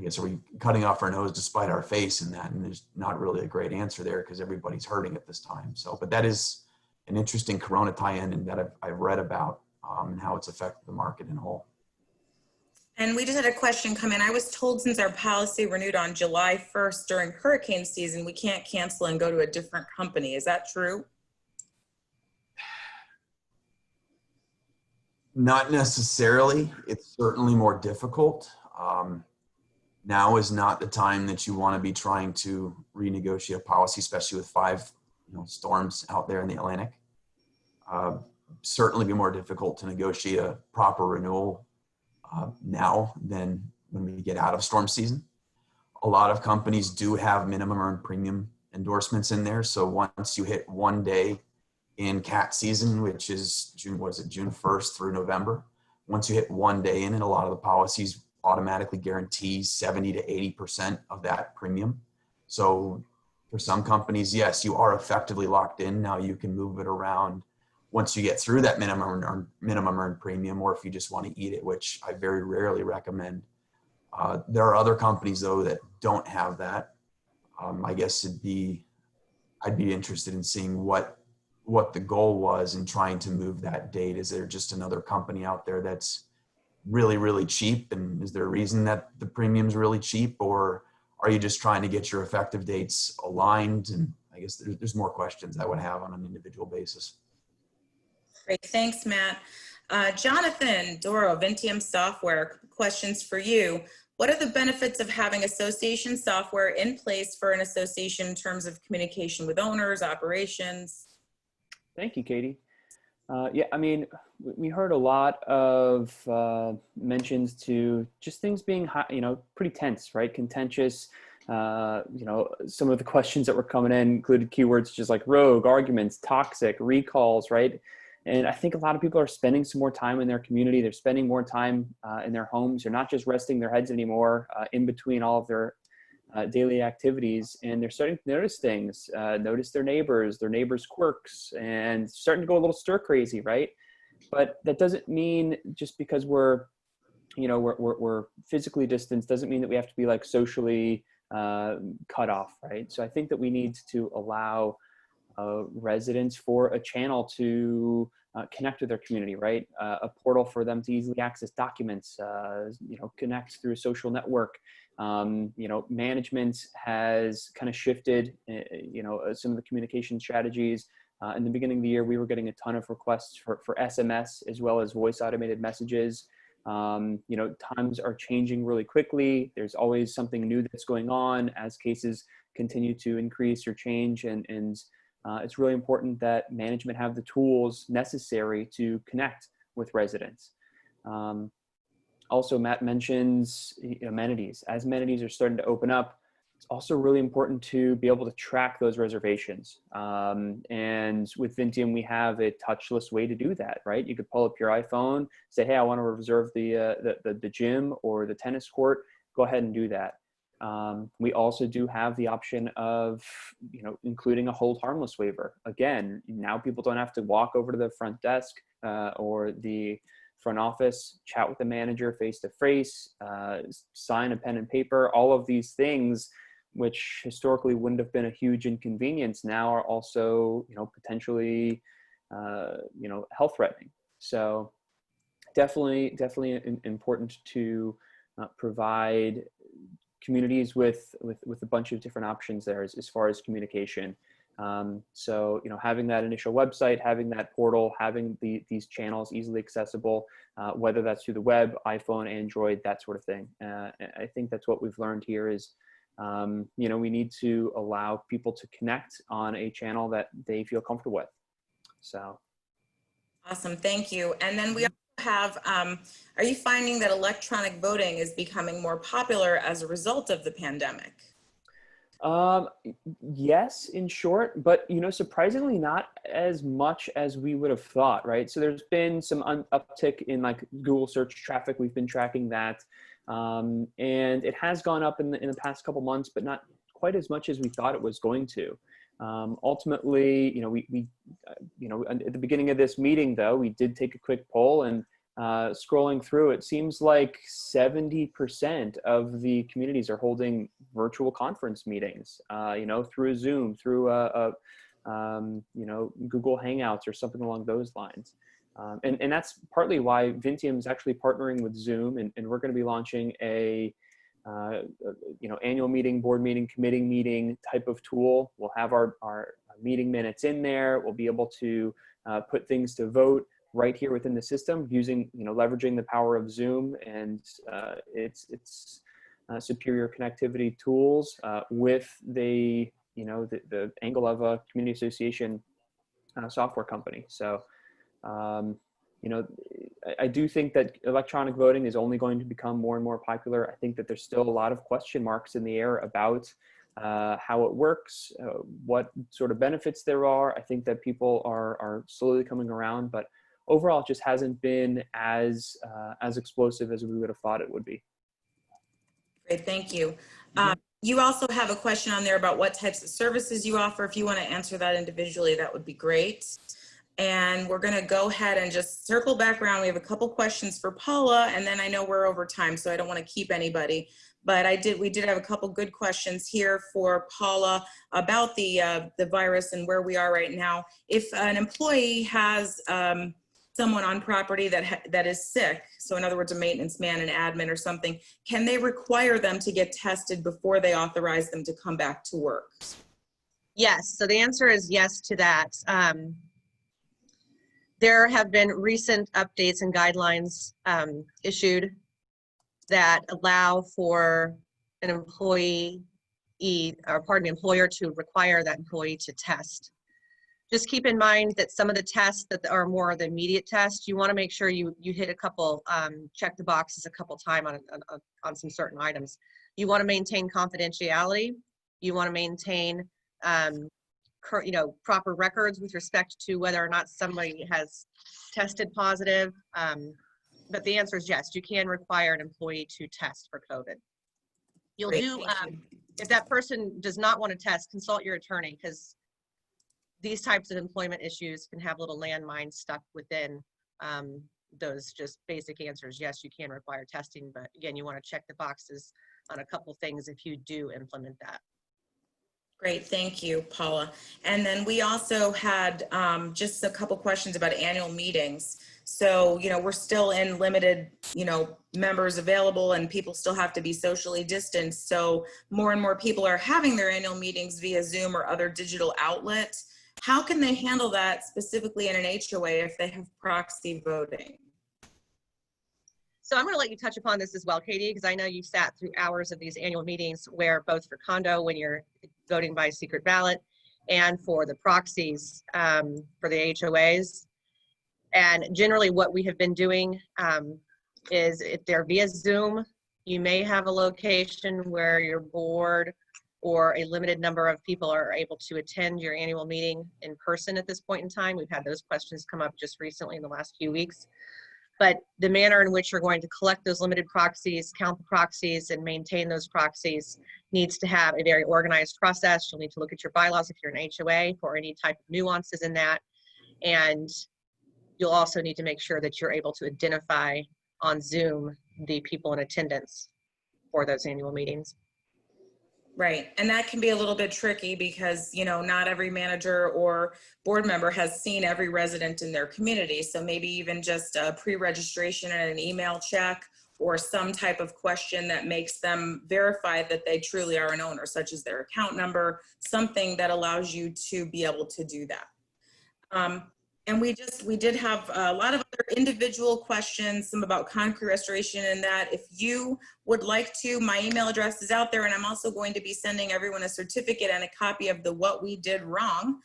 I guess, are we cutting off our nose to spite our face in that? And there's not really a great answer there because everybody's hurting at this time. So, but that is an interesting Corona tie-in and that I've read about and how it's affected the market in whole. And we just had a question come in. I was told since our policy renewed on July 1st during hurricane season, we can't cancel and go to a different company. Is that true? Not necessarily. It's certainly more difficult. Now is not the time that you want to be trying to renegotiate a policy, especially with 5 storms out there in the Atlantic. Certainly be more difficult to negotiate a proper renewal now than when we get out of storm season. A lot of companies do have minimum earned premium endorsements in there. So once you hit 1 day in cat season, which is June 1st through November, once you hit 1 day in it, a lot of the policies automatically guarantee 70 to 80% of that premium. So for some companies, yes, you are effectively locked in. Now you can move it around once you get through that minimum earned premium, or if you just want to eat it, which I very rarely recommend. There are other companies though that don't have that. I guess I'd be interested in seeing what the goal was in trying to move that date. Is there just another company out there that's really, really cheap? And is there a reason that the premium's really cheap, or are you just trying to get your effective dates aligned? And I guess there's more questions I would have on an individual basis. Great, thanks, Matt. Jonathan Doro, Vinteum Software, questions for you. What are the benefits of having association software in place for an association in terms of communication with owners, operations? Thank you, Katie. Yeah, I mean, we heard a lot of mentions to just things being, pretty tense, right? Contentious. Some of the questions that were coming in included keywords just like rogue, arguments, toxic, recalls, right? And I think a lot of people are spending some more time in their community. They're spending more time in their homes. They're not just resting their heads anymore in between all of their daily activities, and they're starting to notice things, notice their neighbors quirks, and starting to go a little stir crazy, right? But that doesn't mean just because we're physically distanced doesn't mean that we have to be like socially cut off, right? So I think that we need to allow residents for a channel to connect with their community, right? A portal for them to easily access documents, connect through a social network. Management has kind of shifted, some of the communication strategies. In the beginning of the year, we were getting a ton of requests for SMS as well as voice automated messages. Times are changing really quickly. There's always something new that's going on as cases continue to increase or change. And it's really important that management have the tools necessary to connect with residents. Also, Matt mentions amenities. As amenities are starting to open up, it's also really important to be able to track those reservations. And with Vinteum, we have a touchless way to do that, right? You could pull up your iPhone, say, hey, I want to reserve the gym or the tennis court. Go ahead and do that. We also do have the option of, including a hold harmless waiver. Again, now people don't have to walk over to the front desk or the front office, chat with the manager face-to-face, sign a pen and paper. All of these things, which historically wouldn't have been a huge inconvenience, now are also, potentially, health threatening. So definitely important to provide communities with a bunch of different options there as far as communication. So, having that initial website, having that portal, having these channels easily accessible, whether that's through the web, iPhone, Android, that sort of thing. I think that's what we've learned here is, we need to allow people to connect on a channel that they feel comfortable with. So. Awesome, thank you. And then we have, are you finding that electronic voting is becoming more popular as a result of the pandemic? Yes, in short, but surprisingly not as much as we would have thought, right? So there's been some uptick in like Google search traffic. We've been tracking that, and it has gone up in the past couple months, but not quite as much as we thought it was going to. Ultimately, we at the beginning of this meeting, though, we did take a quick poll, and scrolling through, it seems like 70% of the communities are holding virtual conference meetings, through Zoom, through Google Hangouts or something along those lines. And that's partly why Vinteum is actually partnering with Zoom, and we're going to be launching a annual meeting, board meeting, committee meeting type of tool. We'll have our meeting minutes in there. We'll be able to put things to vote right here within the system using, leveraging the power of Zoom and its superior connectivity tools with the angle of a community association software company. So, I do think that electronic voting is only going to become more and more popular. I think that there's still a lot of question marks in the air about how it works, what sort of benefits there are. I think that people are slowly coming around, but overall it just hasn't been as explosive as we would have thought it would be. Great, thank you. You also have a question on there about what types of services you offer. If you want to answer that individually, that would be great. And we're going to go ahead and just circle back around. We have a couple questions for Paula, and then I know we're over time, so I don't want to keep anybody. But we did have a couple good questions here for Paula about the virus and where we are right now. If an employee has someone on property that is sick, so in other words, a maintenance man, an admin or something, can they require them to get tested before they authorize them to come back to work? Yes, so the answer is yes to that. There have been recent updates and guidelines issued that allow for an employer to require that employee to test. Just keep in mind that some of the tests that are more of the immediate tests, you want to make sure you hit a couple, check the boxes a couple times on some certain items. You want to maintain confidentiality. You want to maintain proper records with respect to whether or not somebody has tested positive. But the answer is yes, you can require an employee to test for COVID. If that person does not want to test, consult your attorney, because these types of employment issues can have little landmines stuck within those just basic answers. Yes, you can require testing, but again, you want to check the boxes on a couple things if you do implement that. Great, thank you, Paula. And then we also had just a couple questions about annual meetings. So, we're still in limited, members available, and people still have to be socially distanced. So more and more people are having their annual meetings via Zoom or other digital outlets. How can they handle that specifically in an HOA if they have proxy voting? So I'm going to let you touch upon this as well, Katie, because I know you've sat through hours of these annual meetings where both for Condo, when you're voting by secret ballot, and for the proxies for the HOAs. And generally what we have been doing is if they're via Zoom, you may have a location where your board or a limited number of people are able to attend your annual meeting in person at this point in time. We've had those questions come up just recently in the last few weeks. But the manner in which you're going to collect those limited proxies, count the proxies, and maintain those proxies needs to have a very organized process. You'll need to look at your bylaws if you're an HOA for any type of nuances in that. And you'll also need to make sure that you're able to identify on Zoom the people in attendance for those annual meetings. Right, and that can be a little bit tricky because, not every manager or board member has seen every resident in their community. So maybe even just a pre-registration and an email check or some type of question that makes them verify that they truly are an owner, such as their account number, something that allows you to be able to do that. And we did have a lot of other individual questions, some about concrete restoration and that. If you would like to, my email address is out there, and I'm also going to be sending everyone a certificate and a copy of the What We Did Wrong.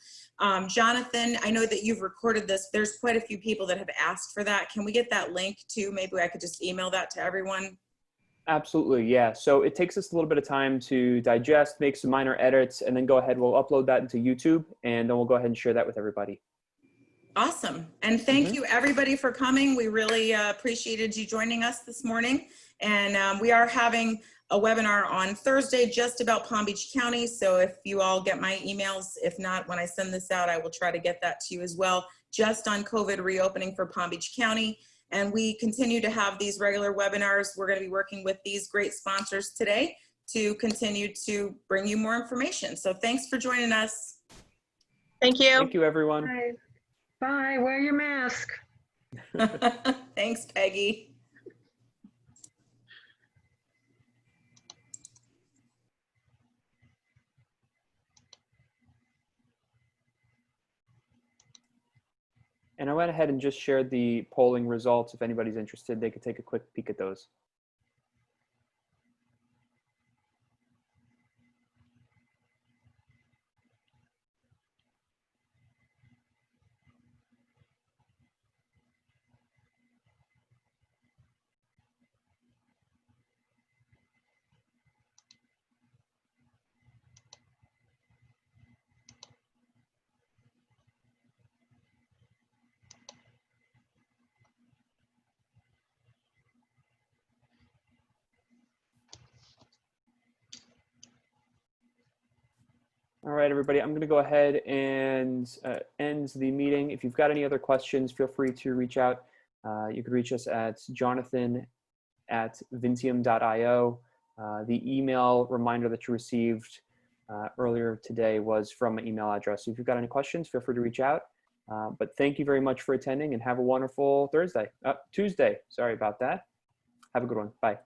Jonathan, I know that you've recorded this. There's quite a few people that have asked for that. Can we get that link too? Maybe I could just email that to everyone. Absolutely, yeah. So it takes us a little bit of time to digest, make some minor edits, and then go ahead, we'll upload that into YouTube, and then we'll go ahead and share that with everybody. Awesome. And thank you everybody for coming. We really appreciated you joining us this morning. And we are having a webinar on Thursday just about Palm Beach County. So if you all get my emails, if not, when I send this out, I will try to get that to you as well, just on COVID reopening for Palm Beach County. And we continue to have these regular webinars. We're going to be working with these great sponsors today to continue to bring you more information. So thanks for joining us. Thank you. Thank you, everyone. Bye. Bye. Wear your mask. Thanks, Peggy. And I went ahead and just shared the polling results. If anybody's interested, they could take a quick peek at those. All right, everybody, I'm going to go ahead and end the meeting. If you've got any other questions, feel free to reach out. You could reach us at jonathan@vinteum.io. The email reminder that you received earlier today was from my email address. So if you've got any questions, feel free to reach out. But thank you very much for attending and have a wonderful Tuesday. Sorry about that. Have a good one. Bye.